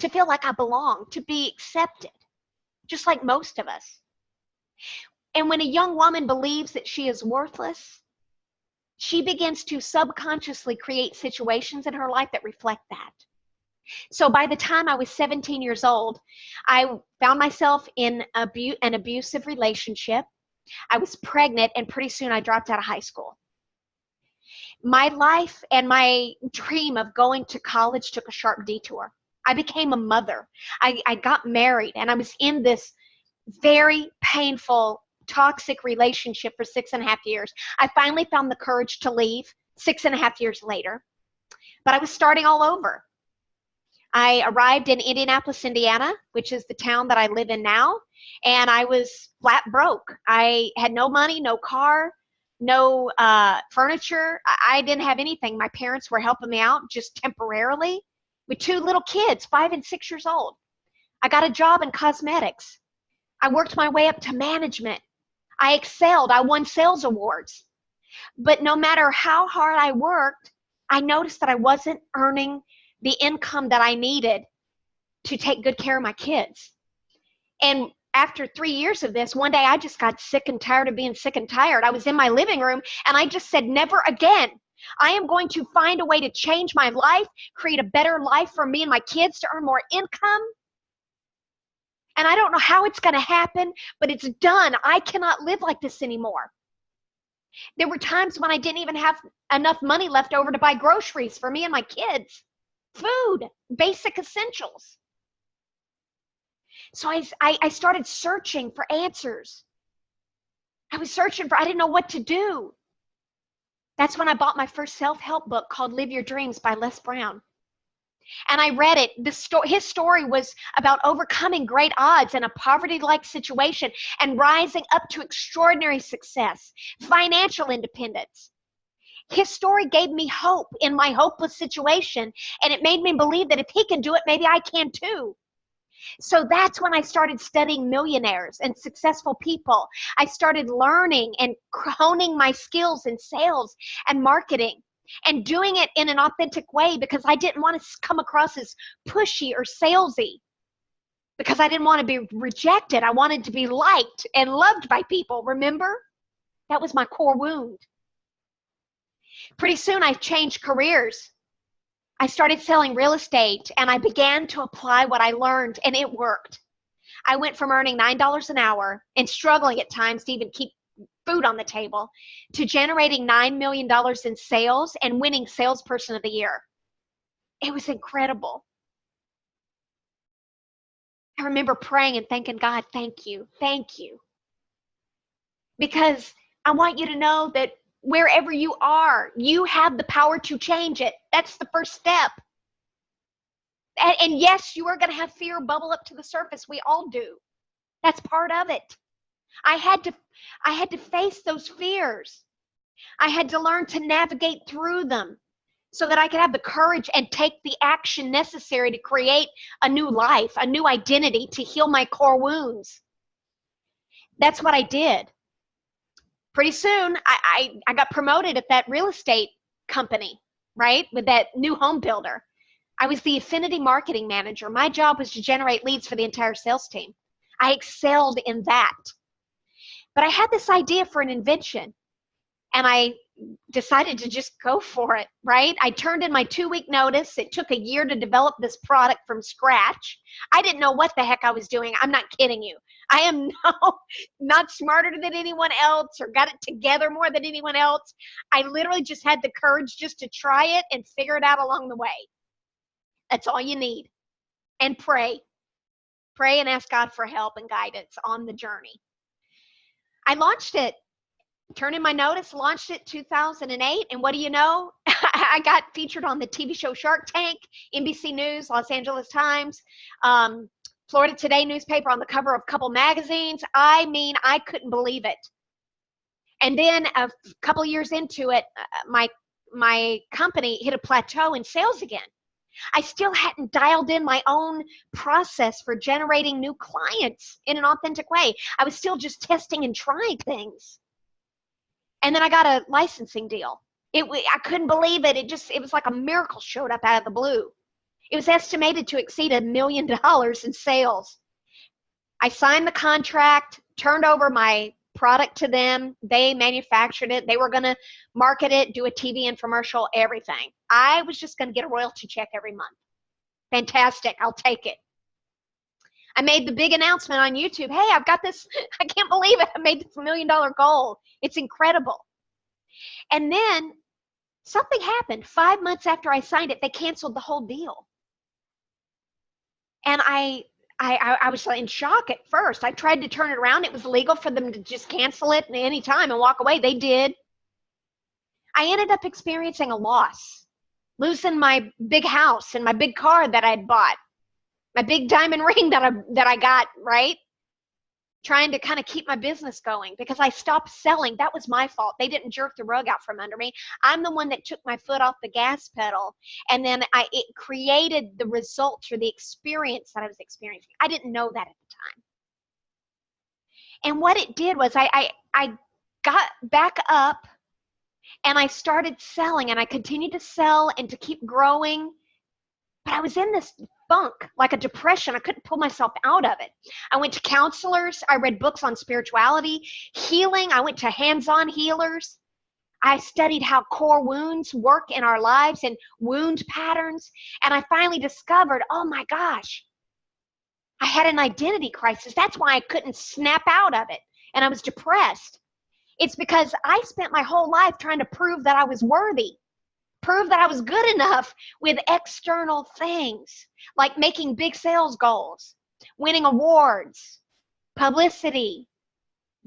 to feel like I belonged, to be accepted, just like most of us. And when a young woman believes that she is worthless, she begins to subconsciously create situations in her life that reflect that. So by the time I was 17 years old, I found myself in an abusive relationship. I was pregnant, and pretty soon I dropped out of high school. My life and my dream of going to college took a sharp detour. I became a mother. I got married, and I was in this very painful, toxic relationship for 6.5 years. I finally found the courage to leave 6.5 years later, but I was starting all over. I arrived in Indianapolis, Indiana, which is the town that I live in now, and I was flat broke. I had no money, no car, no furniture. I didn't have anything. My parents were helping me out just temporarily with 2 little kids, 5 and 6 years old. I got a job in cosmetics. I worked my way up to management. I excelled. I won sales awards. But no matter how hard I worked, I noticed that I wasn't earning the income that I needed to take good care of my kids. And after 3 years of this, one day I just got sick and tired of being sick and tired. I was in my living room and I just said, never again. I am going to find a way to change my life, create a better life for me and my kids to earn more income. And I don't know how it's going to happen, but it's done. I cannot live like this anymore. There were times when I didn't even have enough money left over to buy groceries for me and my kids. Food, basic essentials. So I started searching for answers. I didn't know what to do. That's when I bought my first self-help book called Live Your Dreams by Les Brown. And I read it. His story was about overcoming great odds in a poverty-like situation and rising up to extraordinary success, financial independence. His story gave me hope in my hopeless situation, and it made me believe that if he can do it, maybe I can too. So that's when I started studying millionaires and successful people. I started learning and honing my skills in sales and marketing and doing it in an authentic way, because I didn't want to come across as pushy or salesy, because I didn't want to be rejected. I wanted to be liked and loved by people. Remember? That was my core wound. Pretty soon I changed careers. I started selling real estate and I began to apply what I learned, and it worked. I went from earning $9 an hour and struggling at times to even keep food on the table to generating $9 million in sales and winning Salesperson of the Year. It was incredible. I remember praying and thanking God, thank you, thank you. Because I want you to know that wherever you are, you have the power to change it. That's the first step. And yes, you are going to have fear bubble up to the surface. We all do. That's part of it. I had to face those fears. I had to learn to navigate through them so that I could have the courage and take the action necessary to create a new life, a new identity, to heal my core wounds. That's what I did. Pretty soon, I got promoted at that real estate company, right, with that new home builder. I was the affinity marketing manager. My job was to generate leads for the entire sales team. I excelled in that. But I had this idea for an invention, and I decided to just go for it, right? I turned in my 2-week notice. It took a year to develop this product from scratch. I didn't know what the heck I was doing. I'm not kidding you. I am not smarter than anyone else or got it together more than anyone else. I literally just had the courage just to try it and figure it out along the way. That's all you need. And pray. Pray and ask God for help and guidance on the journey. I launched it. Turned in my notice, launched it 2008, and what do you know? I got featured on the TV show Shark Tank, NBC News, Los Angeles Times, Florida Today newspaper, on the cover of a couple magazines. I mean, I couldn't believe it. And then a couple years into it, my company hit a plateau in sales again. I still hadn't dialed in my own process for generating new clients in an authentic way. I was still just testing and trying things. And then I got a licensing deal. I couldn't believe it. It was like a miracle showed up out of the blue. It was estimated to exceed $1 million in sales. I signed the contract, turned over my product to them. They manufactured it. They were going to market it, do a TV infomercial, everything. I was just going to get a royalty check every month. Fantastic. I'll take it. I made the big announcement on YouTube. Hey, I've got this. I can't believe it. I made this $1 million goal. It's incredible. And then something happened. 5 months after I signed it, they canceled the whole deal. And I was in shock at first. I tried to turn it around. It was legal for them to just cancel it at any time and walk away. They did. I ended up experiencing a loss, losing my big house and my big car that I'd bought, my big diamond ring that I got, right? Trying to kind of keep my business going because I stopped selling. That was my fault. They didn't jerk the rug out from under me. I'm the one that took my foot off the gas pedal, and then it created the results or the experience that I was experiencing. I didn't know that at the time. And what it did was I got back up and I started selling, and I continued to sell and to keep growing. But I was in this funk, like a depression. I couldn't pull myself out of it. I went to counselors. I read books on spirituality, healing. I went to hands-on healers. I studied how core wounds work in our lives and wound patterns. And I finally discovered, oh my gosh, I had an identity crisis. That's why I couldn't snap out of it. And I was depressed. It's because I spent my whole life trying to prove that I was worthy, prove that I was good enough with external things, like making big sales goals, winning awards, publicity,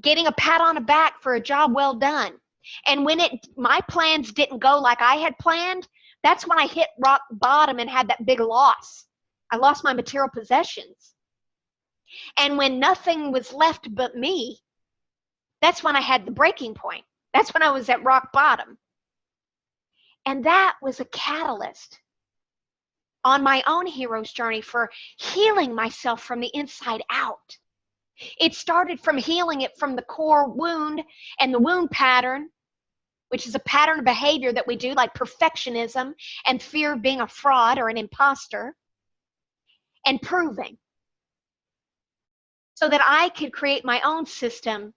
getting a pat on the back for a job well done. And when my plans didn't go like I had planned, that's when I hit rock bottom and had that big loss. I lost my material possessions. And when nothing was left but me, that's when I had the breaking point. That's when I was at rock bottom. And that was a catalyst on my own hero's journey for healing myself from the inside out. It started from healing it from the core wound and the wound pattern, which is a pattern of behavior that we do, like perfectionism and fear of being a fraud or an imposter, and proving, so that I could create my own system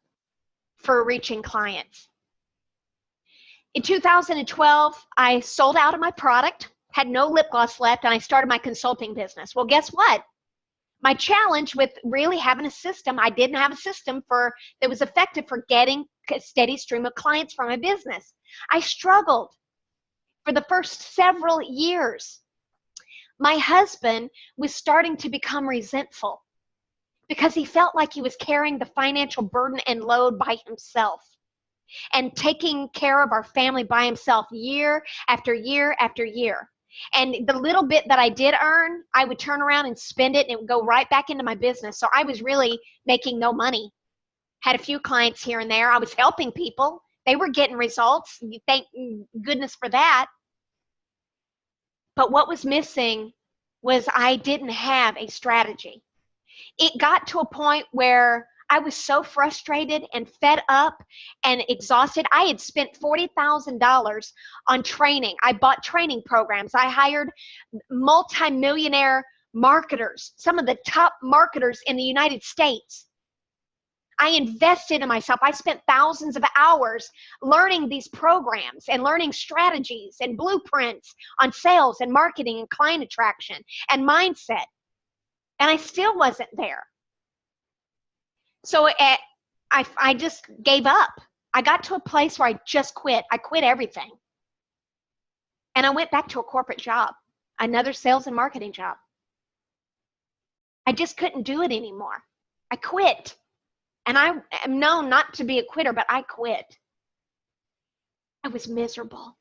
for reaching clients. In 2012, I sold out of my product, had no lip gloss left, and I started my consulting business. Well, guess what? My challenge with really having a system, I didn't have a system that was effective for getting a steady stream of clients for my business. I struggled for the first several years. My husband was starting to become resentful because he felt like he was carrying the financial burden and load by himself and taking care of our family by himself year after year after year. And the little bit that I did earn, I would turn around and spend it, and it would go right back into my business. So I was really making no money. Had a few clients here and there. I was helping people. They were getting results. Thank goodness for that. But what was missing was I didn't have a strategy. It got to a point where I was so frustrated and fed up and exhausted. I had spent $40,000 on training. I bought training programs. I hired multimillionaire marketers, some of the top marketers in the United States. I invested in myself. I spent thousands of hours learning these programs and learning strategies and blueprints on sales and marketing and client attraction and mindset. And I still wasn't there. So I just gave up. I got to a place where I just quit. I quit everything. And I went back to a corporate job, another sales and marketing job. I just couldn't do it anymore. I quit. And I am known not to be a quitter, but I quit. I was miserable.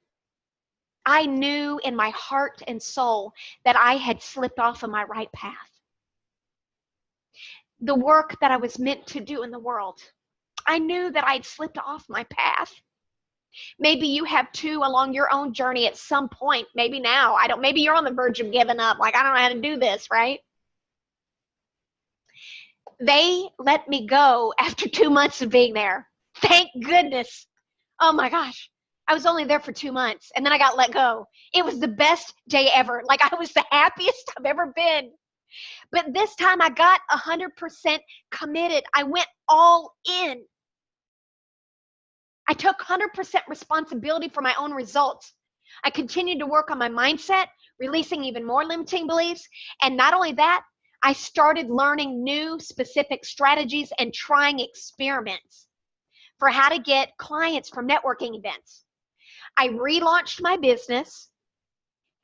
I knew in my heart and soul that I had slipped off of my right path. The work that I was meant to do in the world. I knew that I'd slipped off my path. Maybe you have too along your own journey at some point. Maybe now. Maybe you're on the verge of giving up. Like, I don't know how to do this, right? They let me go after 2 months of being there. Thank goodness. Oh my gosh. I was only there for 2 months and then I got let go. It was the best day ever. Like, I was the happiest I've ever been. But this time I got 100% committed. I went all in. I took 100% responsibility for my own results. I continued to work on my mindset, releasing even more limiting beliefs. And not only that, I started learning new specific strategies and trying experiments for how to get clients from networking events. I relaunched my business.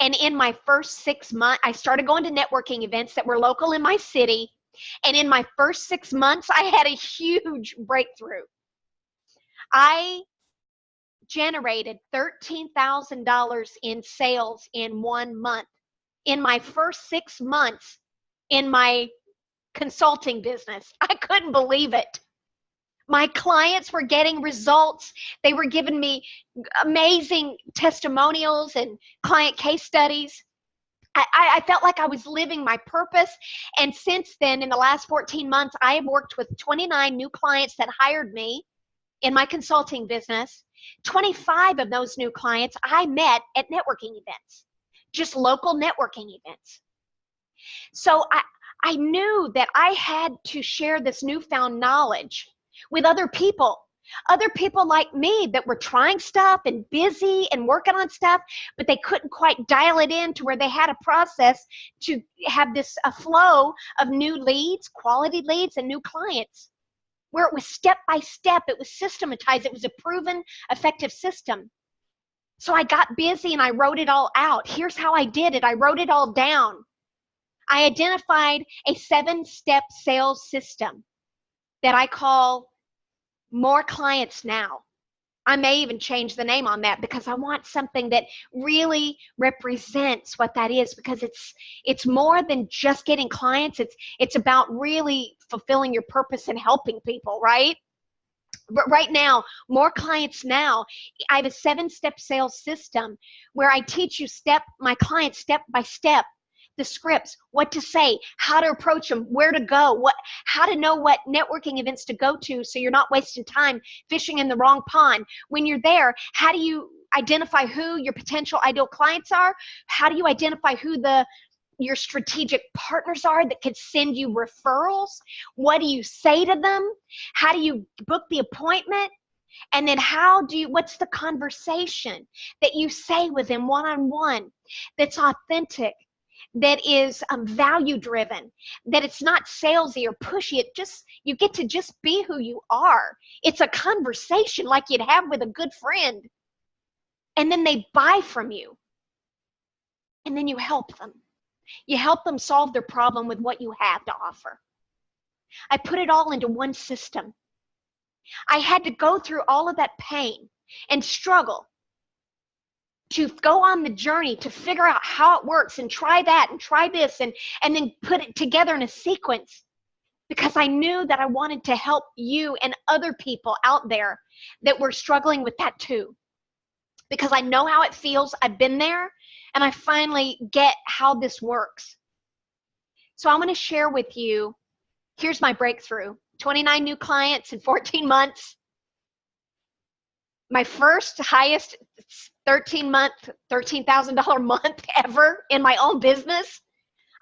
And in my first 6 months, I started going to networking events that were local in my city. And in my first 6 months, I had a huge breakthrough. I generated $13,000 in sales in 1 month. In my first 6 months in my consulting business. I couldn't believe it. My clients were getting results. They were giving me amazing testimonials and client case studies. I felt like I was living my purpose. And since then, in the last 14 months, I have worked with 29 new clients that hired me in my consulting business. 25 of those new clients I met at networking events, just local networking events. So I knew that I had to share this newfound knowledge with other people like me that were trying stuff and busy and working on stuff, but they couldn't quite dial it in to where they had a process to have this a flow of new leads, quality leads, and new clients, where it was step by step, it was systematized, it was a proven, effective system. So I got busy and I wrote it all out. Here's how I did it. I wrote it all down. I identified a 7-step sales system that I call More Clients Now. I may even change the name on that because I want something that really represents what that is, because it's more than just getting clients. It's about really fulfilling your purpose and helping people, right? But right now, More Clients Now, I have a 7-step sales system where I teach you my clients step by step, the scripts, what to say, how to approach them, where to go, how to know what networking events to go to so you're not wasting time fishing in the wrong pond. When you're there, how do you identify who your potential ideal clients are? How do you identify who your strategic partners are that could send you referrals? What do you say to them? How do you book the appointment? And then what's the conversation that you say with them one-on-one that's authentic, that is value driven, that it's not salesy or pushy? You get to just be who you are. It's a conversation like you'd have with a good friend. And then they buy from you. And then you help them. You help them solve their problem with what you have to offer. I put it all into one system. I had to go through all of that pain and struggle to go on the journey to figure out how it works and try that and try this and then put it together in a sequence, because I knew that I wanted to help you and other people out there that were struggling with that too. Because I know how it feels. I've been there, and I finally get how this works. So I'm going to share with you, here's my breakthrough. 29 new clients in 14 months. My first highest $13,000 month ever in my own business.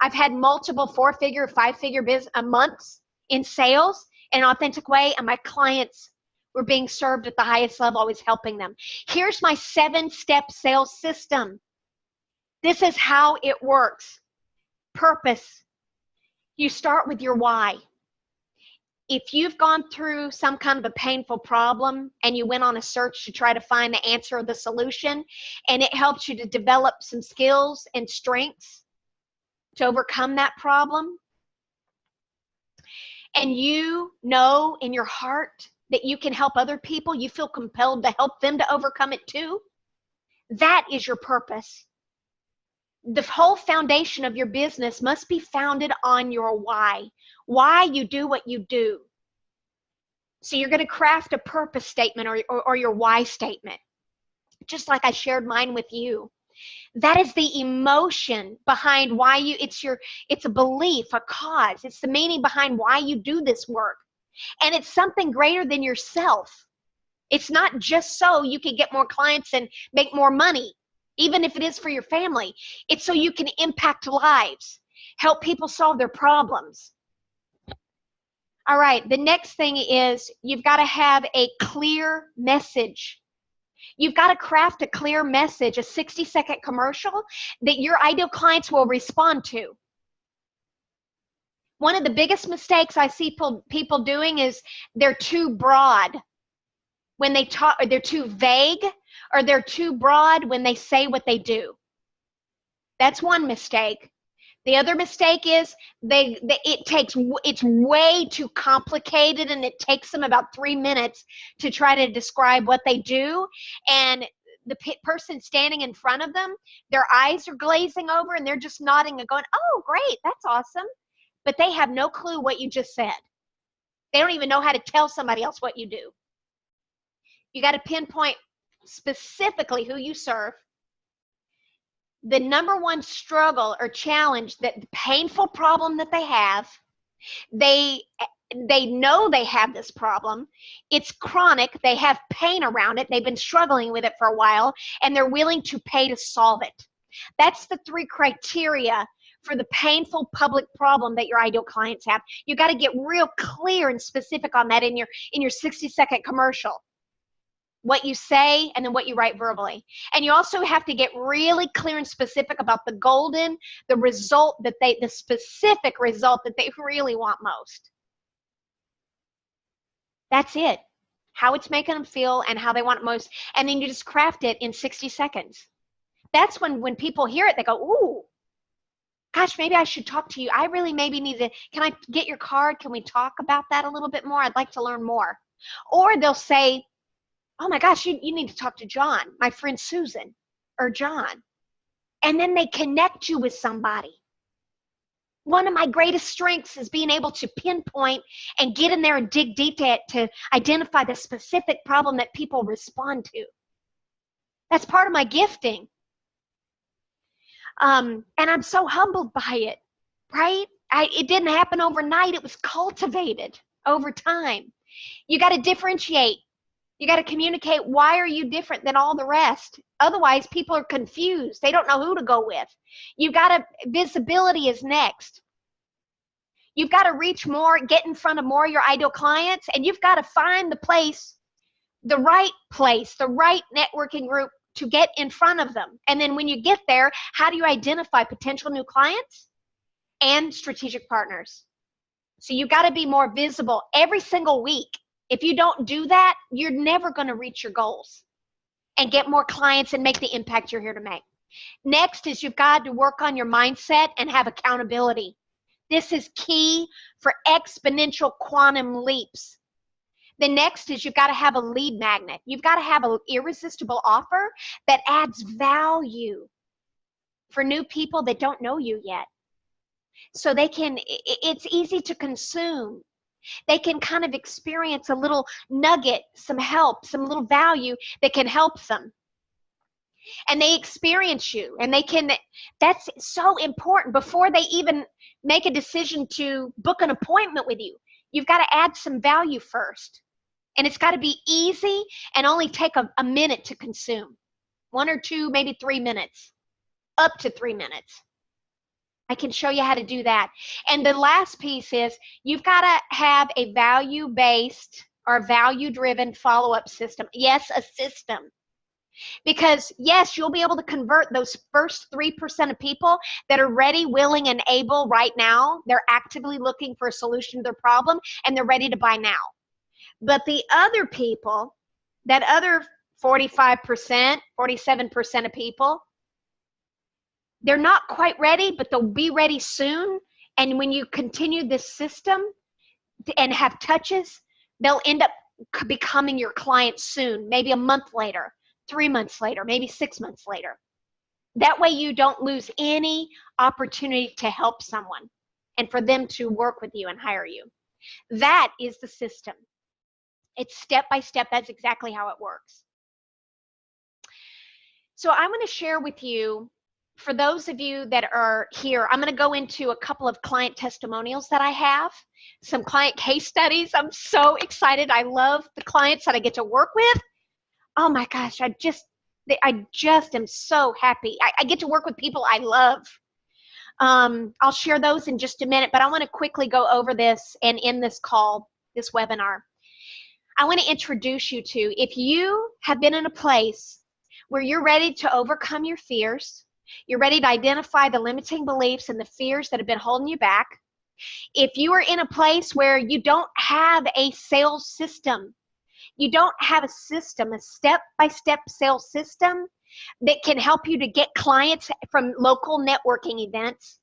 I've had multiple 4-figure, 5-figure months in sales in an authentic way, and my clients were being served at the highest level. I was helping them. Here's my 7-step sales system. This is how it works. Purpose. You start with your why. If you've gone through some kind of a painful problem and you went on a search to try to find the answer or the solution, and it helps you to develop some skills and strengths to overcome that problem, and you know in your heart that you can help other people, you feel compelled to help them to overcome it too, that is your purpose. The whole foundation of your business must be founded on your why you do what you do. So you're going to craft a purpose statement or your why statement, just like I shared mine with you. That is the emotion behind why it's a belief, a cause. It's the meaning behind why you do this work. And it's something greater than yourself. It's not just so you can get more clients and make more money, even if it is for your family. It's so you can impact lives, help people solve their problems. All right, the next thing is you've got to have a clear message. You've got to craft a clear message, a 60-second commercial that your ideal clients will respond to. One of the biggest mistakes I see people doing is they're too broad when they talk, or they're too vague, or they're too broad when they say what they do. That's one mistake. The other mistake is it's way too complicated, and it takes them about 3 minutes to try to describe what they do. And the person standing in front of them, their eyes are glazing over and they're just nodding and going, "Oh, great, that's awesome." But they have no clue what you just said. They don't even know how to tell somebody else what you do. You got to pinpoint specifically who you serve, the number one struggle or challenge, that the painful problem that they have. They know they have this problem. It's chronic. They have pain around it. They've been struggling with it for a while, and they're willing to pay to solve it. That's the 3 criteria for the painful public problem that your ideal clients have. You got to get real clear and specific on that in your 60-second commercial. What you say and then what you write verbally. And you also have to get really clear and specific about the specific result that they really want most. That's it. How it's making them feel and how they want it most. And then you just craft it in 60 seconds. That's when people hear it, they go, ooh, gosh, maybe I should talk to you. I really maybe need to, can I get your card? Can we talk about that a little bit more? I'd like to learn more. Or they'll say, oh my gosh, you need to talk to John, my friend Susan, or John. And then they connect you with somebody. One of my greatest strengths is being able to pinpoint and get in there and dig deep to identify the specific problem that people respond to. That's part of my gifting. And I'm so humbled by it, right? It didn't happen overnight. It was cultivated over time. You got to differentiate. You got to communicate, why are you different than all the rest? Otherwise, people are confused. They don't know who to go with. Visibility is next. You've got to reach more, get in front of more of your ideal clients, and you've got to find the right networking group to get in front of them. And then when you get there, how do you identify potential new clients and strategic partners? So you've got to be more visible every single week. If you don't do that, you're never going to reach your goals and get more clients and make the impact you're here to make. Next is you've got to work on your mindset and have accountability. This is key for exponential quantum leaps. The next is you've got to have a lead magnet. You've got to have an irresistible offer that adds value for new people that don't know you yet. So it's easy to consume. They can kind of experience a little nugget, some help, some little value that can help them. And they experience you, and that's so important before they even make a decision to book an appointment with you. You've got to add some value first. And it's got to be easy and only take a minute to consume. 1 or 2, maybe 3 minutes, up to 3 minutes. I can show you how to do that. And the last piece is you've got to have a value-based or value-driven follow-up system. Yes, a system. Because yes, you'll be able to convert those first 3% of people that are ready, willing, and able right now. They're actively looking for a solution to their problem, and they're ready to buy now. But the other people, that other 45%, 47% of people, they're not quite ready, but they'll be ready soon. And when you continue this system and have touches, they'll end up becoming your client soon, maybe a month later, 3 months later, maybe 6 months later. That way you don't lose any opportunity to help someone and for them to work with you and hire you. That is the system. It's step by step. That's exactly how it works. So I'm going to share with you, for those of you that are here, I'm going to go into a couple of client testimonials that I have, some client case studies. I'm so excited. I love the clients that I get to work with. Oh my gosh, I just am so happy. I get to work with people I love. I'll share those in just a minute, but I want to quickly go over this and end this call, this webinar. I want to introduce you to, if you have been in a place where you're ready to overcome your fears, you're ready to identify the limiting beliefs and the fears that have been holding you back. If you are in a place where you don't have a sales system, you don't have a system, a step-by-step sales system that can help you to get clients from local networking events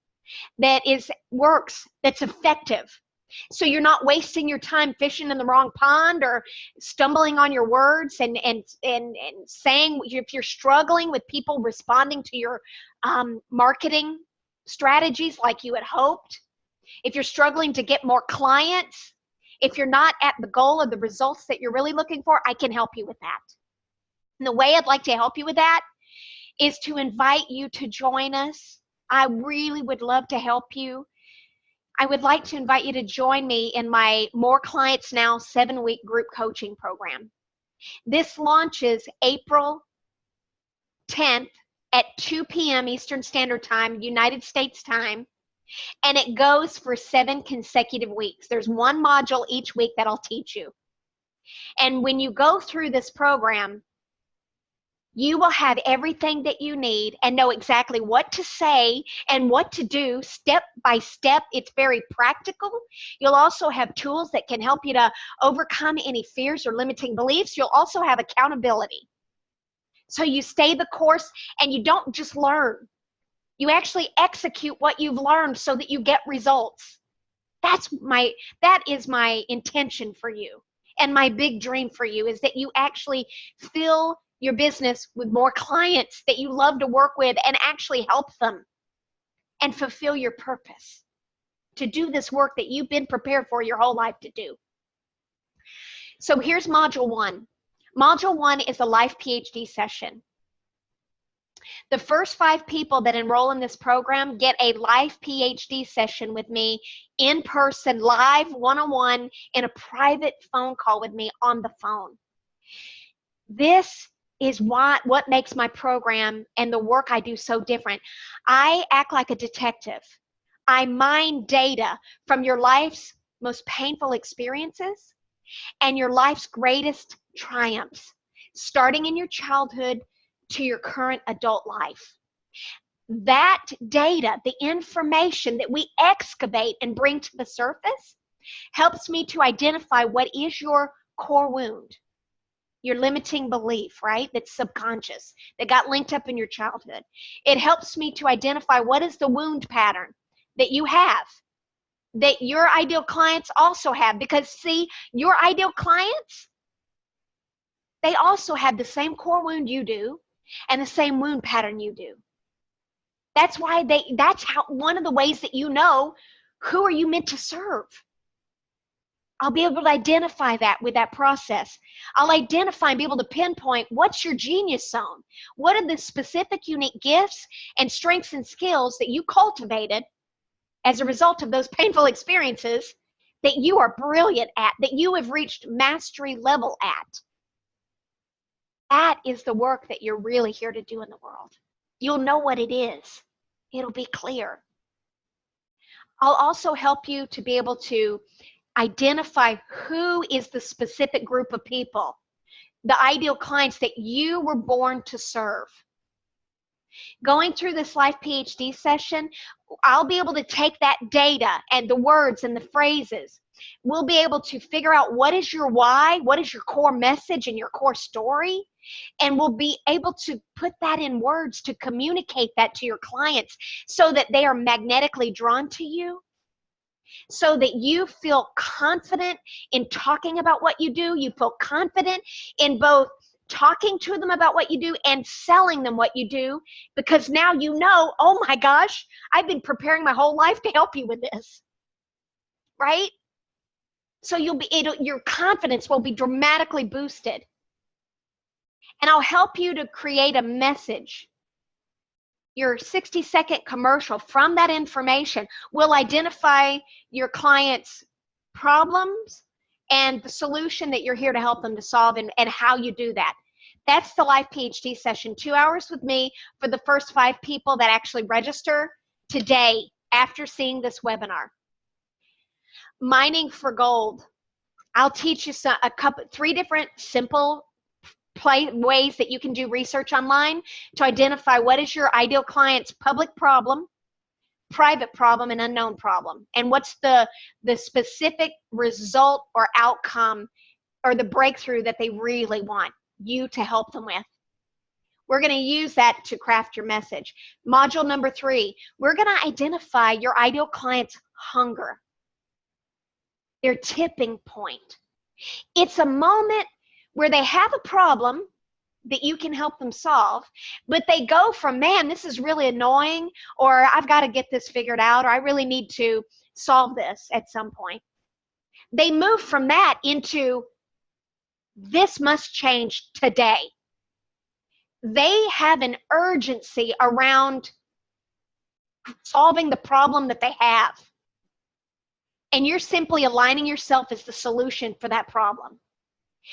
works, that's effective. So you're not wasting your time fishing in the wrong pond or stumbling on your words and saying, if you're struggling with people responding to your marketing strategies like you had hoped, if you're struggling to get more clients, if you're not at the goal of the results that you're really looking for, I can help you with that. And the way I'd like to help you with that is to invite you to join us. I really would love to help you. I would like to invite you to join me in my More Clients Now 7-week group coaching program. This launches April 10th at 2 p.m. Eastern Standard Time, United States time. And it goes for 7 consecutive weeks. There's one module each week that I'll teach you. And when you go through this program, you will have everything that you need and know exactly what to say and what to do step by step. It's very practical. You'll also have tools that can help you to overcome any fears or limiting beliefs. You'll also have accountability. So you stay the course and you don't just learn. You actually execute what you've learned so that you get results. That is my intention for you. And my big dream for you is that you actually fill your business with more clients that you love to work with and actually help them and fulfill your purpose to do this work that you've been prepared for your whole life to do. So here's module 1. Module 1 is a life PhD session. The first 5 people that enroll in this program get a life PhD session with me in person, live, one-on-one, in a private phone call with me on the phone. This is what makes my program and the work I do so different. I act like a detective. I mine data from your life's most painful experiences and your life's greatest triumphs, starting in your childhood to your current adult life. That data, the information that we excavate and bring to the surface, helps me to identify what is your core wound, your limiting belief, right? That's subconscious, that got linked up in your childhood. It helps me to identify what is the wound pattern that you have, that your ideal clients also have. Because see, your ideal clients, they also have the same core wound you do and the same wound pattern you do. That's why that's how, one of the ways that you know who are you meant to serve. I'll be able to identify that with that process. I'll identify and be able to pinpoint what's your genius zone. What are the specific unique gifts and strengths and skills that you cultivated as a result of those painful experiences that you are brilliant at, that you have reached mastery level at. That is the work that you're really here to do in the world. You'll know what it is. It'll be clear. I'll also help you to be able to identify who is the specific group of people, the ideal clients that you were born to serve. Going through this life PhD session, I'll be able to take that data and the words and the phrases. We'll be able to figure out what is your why, what is your core message and your core story, and we'll be able to put that in words to communicate that to your clients so that they are magnetically drawn to you, so that you feel confident in talking about what you do. You feel confident in both talking to them about what you do and selling them what you do, because now you know, oh my gosh, I've been preparing my whole life to help you with this, right? So your confidence will be dramatically boosted. And I'll help you to create a message. Your 60-second commercial from that information will identify your client's problems and the solution that you're here to help them to solve, and how you do that. That's the life PhD session, 2 hours with me for the first 5 people that actually register today after seeing this webinar. Mining for gold. I'll teach you 3 different simple ways that you can do research online to identify what is your ideal client's public problem, private problem, and unknown problem, and what's the specific result or outcome or the breakthrough that they really want you to help them with. We're going to use that to craft your message. Module number 3, we're going to identify your ideal client's hunger, their tipping point. It's a moment where they have a problem that you can help them solve, but they go from, man, this is really annoying, or I've got to get this figured out, or I really need to solve this at some point. They move from that into, this must change today. They have an urgency around solving the problem that they have. And you're simply aligning yourself as the solution for that problem.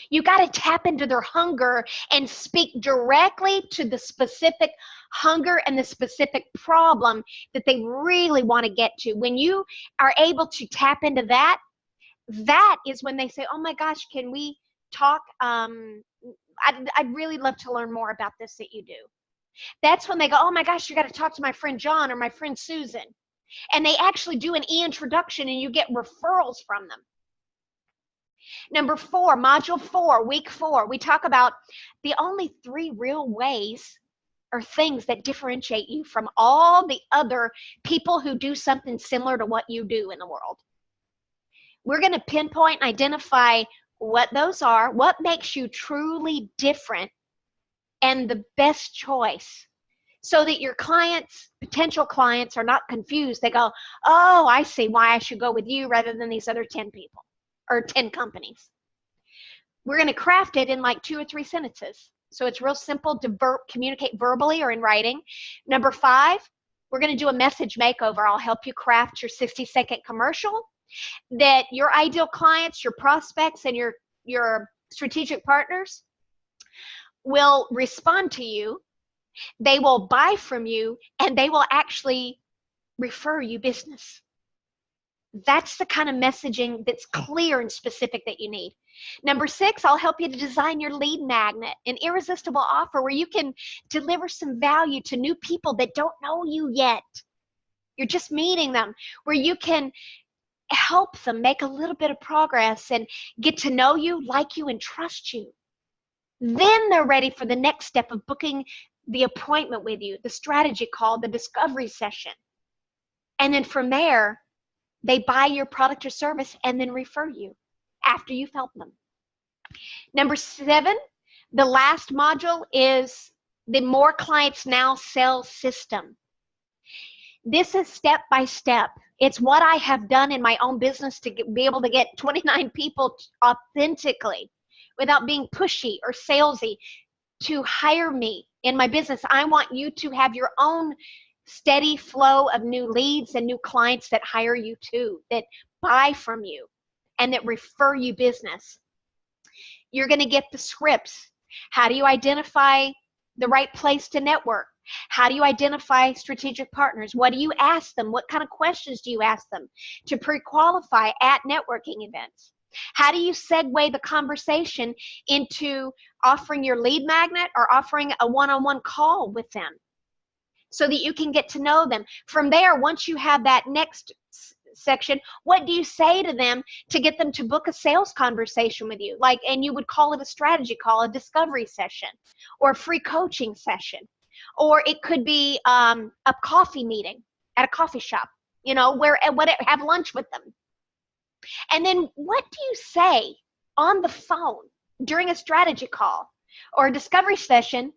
You got to tap into their hunger and speak directly to the specific hunger and the specific problem that they really want to get to. When you are able to tap into that, that is when they say, oh my gosh, can we talk? I'd really love to learn more about this that you do. That's when they go, oh my gosh, you got to talk to my friend John or my friend Susan. And they actually do an e-introduction and you get referrals from them. Number 4, module 4, week 4, we talk about the only 3 real ways or things that differentiate you from all the other people who do something similar to what you do in the world. We're going to pinpoint and identify what those are, what makes you truly different, and the best choice, so that your clients, potential clients, are not confused. They go, oh, I see why I should go with you rather than these other 10 people or 10 companies. We're going to craft it in like 2 or 3 sentences. So it's real simple to communicate verbally or in writing. Number 5, we're going to do a message makeover. I'll help you craft your 60-second commercial that your ideal clients, your prospects, and your strategic partners will respond to you. They will buy from you, and they will actually refer you business. That's the kind of messaging that's clear and specific that you need. Number 6, I'll help you to design your lead magnet, an irresistible offer where you can deliver some value to new people that don't know you yet. You're just meeting them, where you can help them make a little bit of progress and get to know you, like you, and trust you. Then they're ready for the next step of booking the appointment with you, the strategy call, the discovery session. And then from there, they buy your product or service and then refer you after you've helped them. Number 7, the last module is the More Clients Now sales system. This is step by step. It's what I have done in my own business to be able to get 29 people authentically, without being pushy or salesy, to hire me in my business. I want you to have your own steady flow of new leads and new clients that hire you too, that buy from you, and that refer you business. You're going to get the scripts. How do you identify the right place to network? How do you identify strategic partners? What do you ask them? What kind of questions do you ask them to pre-qualify at networking events? How do you segue the conversation into offering your lead magnet or offering a one-on-one call with them so that you can get to know them? From there, once you have that next section, what do you say to them to get them to book a sales conversation with you? And you would call it a strategy call, a discovery session, or a free coaching session. Or it could be a coffee meeting at a coffee shop, have lunch with them. And then what do you say on the phone during a strategy call or a discovery session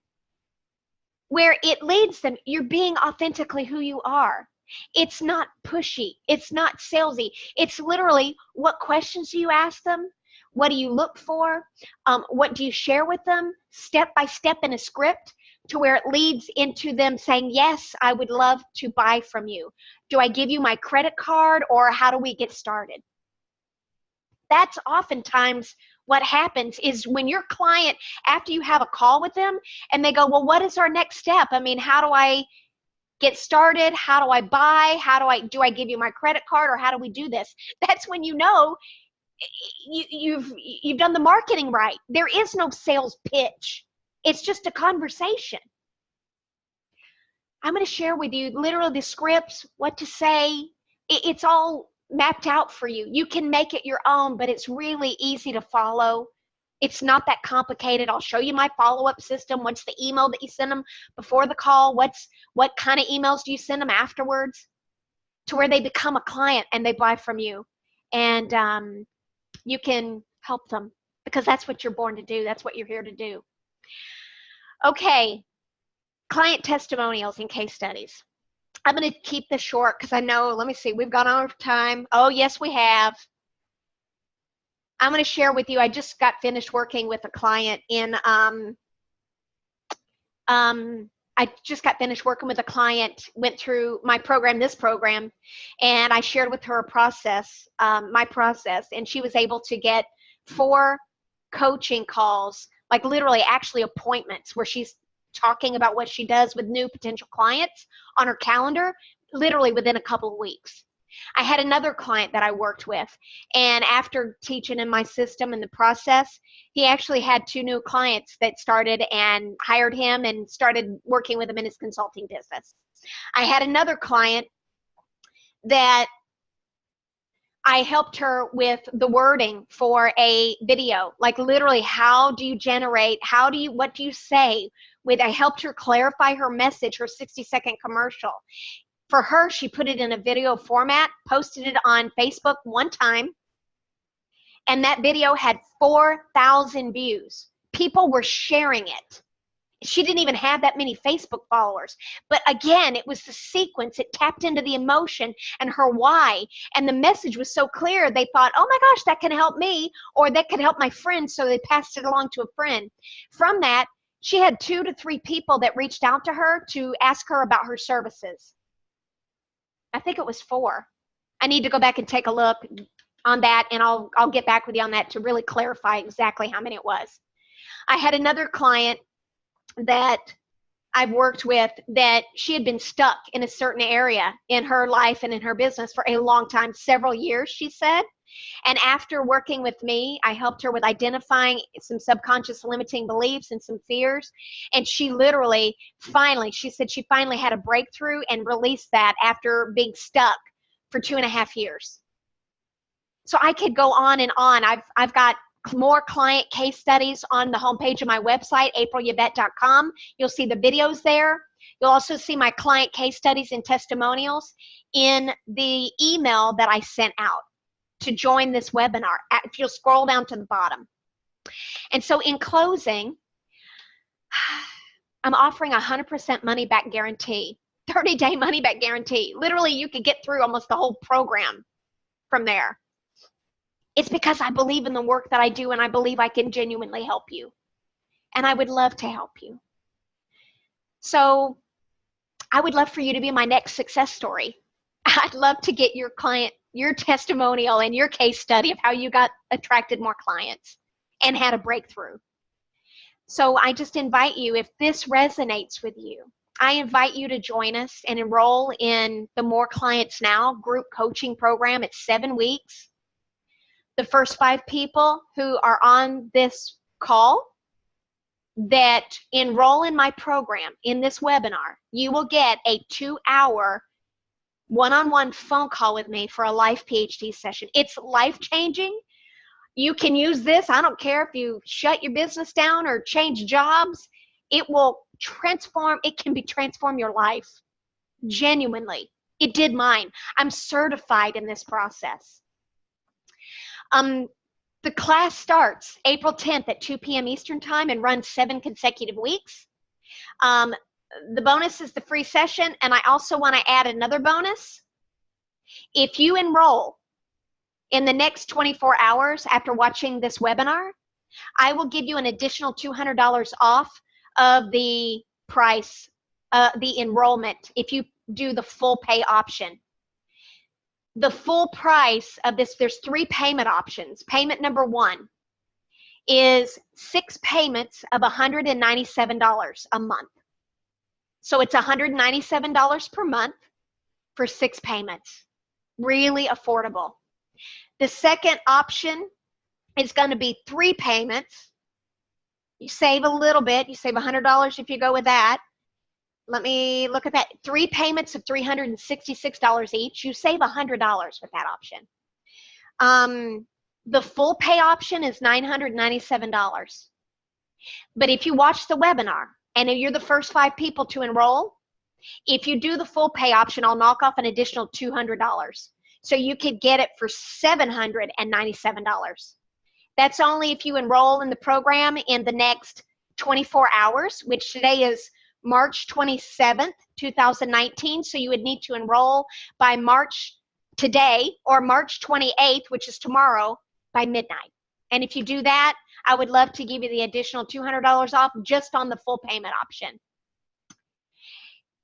where it leads them? You're being authentically who you are. It's not pushy. It's not salesy. It's literally, what questions do you ask them? What do you look for? What do you share with them step by step in a script, to where it leads into them saying, yes, I would love to buy from you. Do I give you my credit card, or how do we get started? That's oftentimes what happens, is when your client, after you have a call with them and they go, well, what is our next step? I mean, how do I get started? How do I buy? Do I give you my credit card, or how do we do this? That's when you know you've done the marketing right. There is no sales pitch. It's just a conversation. I'm going to share with you literally the scripts, what to say. It's all mapped out for you. You can make it your own, but it's really easy to follow. It's not that complicated. I'll show you my follow-up system. What's the email that you send them before the call? What kind of emails do you send them afterwards, to where they become a client and they buy from you, and you can help them, because that's what you're born to do. That's what you're here to do. Okay, client testimonials and case studies. I'm going to keep this short because I know, let me see, we've gone over time. Oh, yes, we have. I'm going to share with you, I just got finished working with a client went through my program, this program, and I shared with her a process, my process, and she was able to get 4 coaching calls, like literally actually appointments where she's talking about what she does with new potential clients on her calendar, literally within a couple of weeks. I had another client that I worked with, and after teaching in my system and the process, he actually had 2 new clients that started and hired him and started working with him in his consulting business. I had another client that I helped her with the wording for a video, like literally how do you generate, what do you say? I helped her clarify her message, her 60-second commercial. For her, she put it in a video format, posted it on Facebook one time, and that video had 4,000 views. People were sharing it. She didn't even have that many Facebook followers. But again, it was the sequence. It tapped into the emotion and her why. And the message was so clear, they thought, oh my gosh, that can help me, or that could help my friend. So they passed it along to a friend. From that, she had 2 to 3 people that reached out to her to ask her about her services. I think it was 4. I need to go back and take a look on that, and I'll get back with you on that to really clarify exactly how many it was. I had another client that I've worked with that she had been stuck in a certain area in her life and in her business for a long time, several years, she said. And after working with me, I helped her with identifying some subconscious limiting beliefs and some fears. And she literally, she said she finally had a breakthrough and released that after being stuck for 2.5 years. So I could go on and on. I've got more client case studies on the homepage of my website, aprilyvette.com. You'll see the videos there. You'll also see my client case studies and testimonials in the email that I sent out to join this webinar. If you'll scroll down to the bottom. And so in closing, I'm offering 100% money back guarantee, 30-day money back guarantee. Literally, you could get through almost the whole program from there. It's because I believe in the work that I do, and I believe I can genuinely help you. And I would love to help you. So I would love for you to be my next success story. I'd love to get your client, your testimonial and your case study of how you got attracted more clients and had a breakthrough. So I just invite you, if this resonates with you, I invite you to join us and enroll in the More Clients Now group coaching program. It's 7 weeks. The first 5 people who are on this call that enroll in my program, in this webinar, you will get a 2-hour one-on-one phone call with me for a life PhD session. It's life-changing. You can use this. I don't care if you shut your business down or change jobs. It will transform. It can transform your life. Genuinely. It did mine. I'm certified in this process. The class starts April 10th at 2 p.m. Eastern Time and runs 7 consecutive weeks. The bonus is the free session, and I also want to add another bonus. If you enroll in the next 24 hours after watching this webinar, I will give you an additional $200 off of the price, the enrollment, if you do the full pay option. The full price of this, there's 3 payment options. Payment number 1 is 6 payments of $197 a month. So it's $197 per month for 6 payments. Really affordable. The second option is going to be 3 payments. You save a little bit. You save $100 if you go with that. Let me look at that. 3 payments of $366 each. You save $100 with that option. The full pay option is $997. But if you watch the webinar and you're the first 5 people to enroll, if you do the full pay option, I'll knock off an additional $200. So you could get it for $797. That's only if you enroll in the program in the next 24 hours, which today is March 27th, 2019. So you would need to enroll by today, or March 28th, which is tomorrow, by midnight. And if you do that, I would love to give you the additional $200 off just on the full payment option.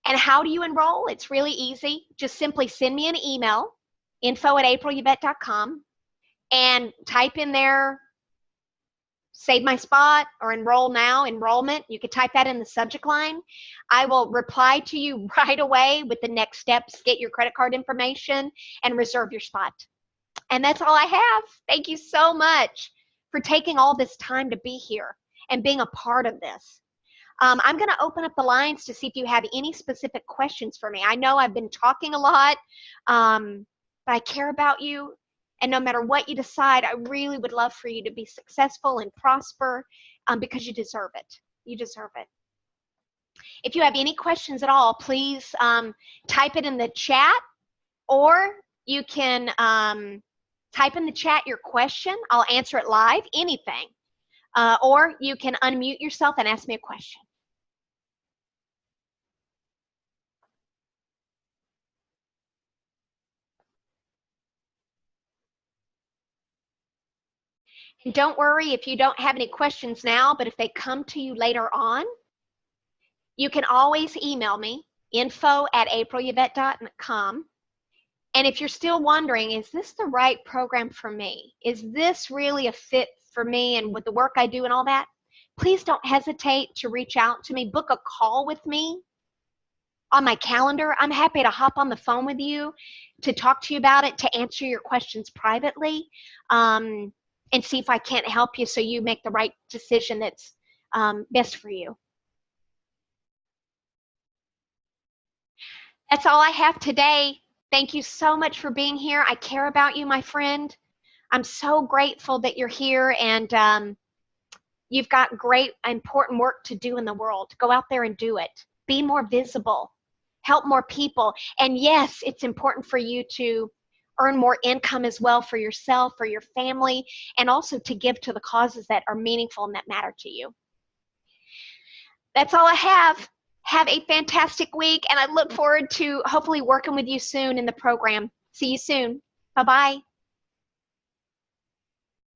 And how do you enroll? It's really easy. Just simply send me an email, info@aprilyvette.com, and type in there save my spot or enroll now, enrollment. You could type that in the subject line. I will reply to you right away with the next steps, get your credit card information, and reserve your spot. And that's all I have. Thank you so much for taking all this time to be here and being a part of this. I'm going to open up the lines to see if you have any specific questions for me. I know I've been talking a lot, but I care about you. And no matter what you decide, I really would love for you to be successful and prosper because you deserve it. You deserve it. If you have any questions at all, please type it in the chat, or you can type in the chat your question. I'll answer it live, anything. Or you can unmute yourself and ask me a question. And don't worry if you don't have any questions now, but if they come to you later on, you can always email me, info@aprilyvette.com. And if you're still wondering, is this the right program for me? Is this really a fit for me and with the work I do and all that? Please don't hesitate to reach out to me. Book a call with me on my calendar. I'm happy to hop on the phone with you to talk to you about it, to answer your questions privately, and see if I can't help you so you make the right decision that's best for you. That's all I have today. Thank you so much for being here. I care about you, my friend. I'm so grateful that you're here, and you've got great, important work to do in the world. Go out there and do it. Be more visible. Help more people. And yes, it's important for you to earn more income as well for yourself, for your family, and also to give to the causes that are meaningful and that matter to you. That's all I have. Have a fantastic week, and I look forward to hopefully working with you soon in the program. See you soon. Bye-bye.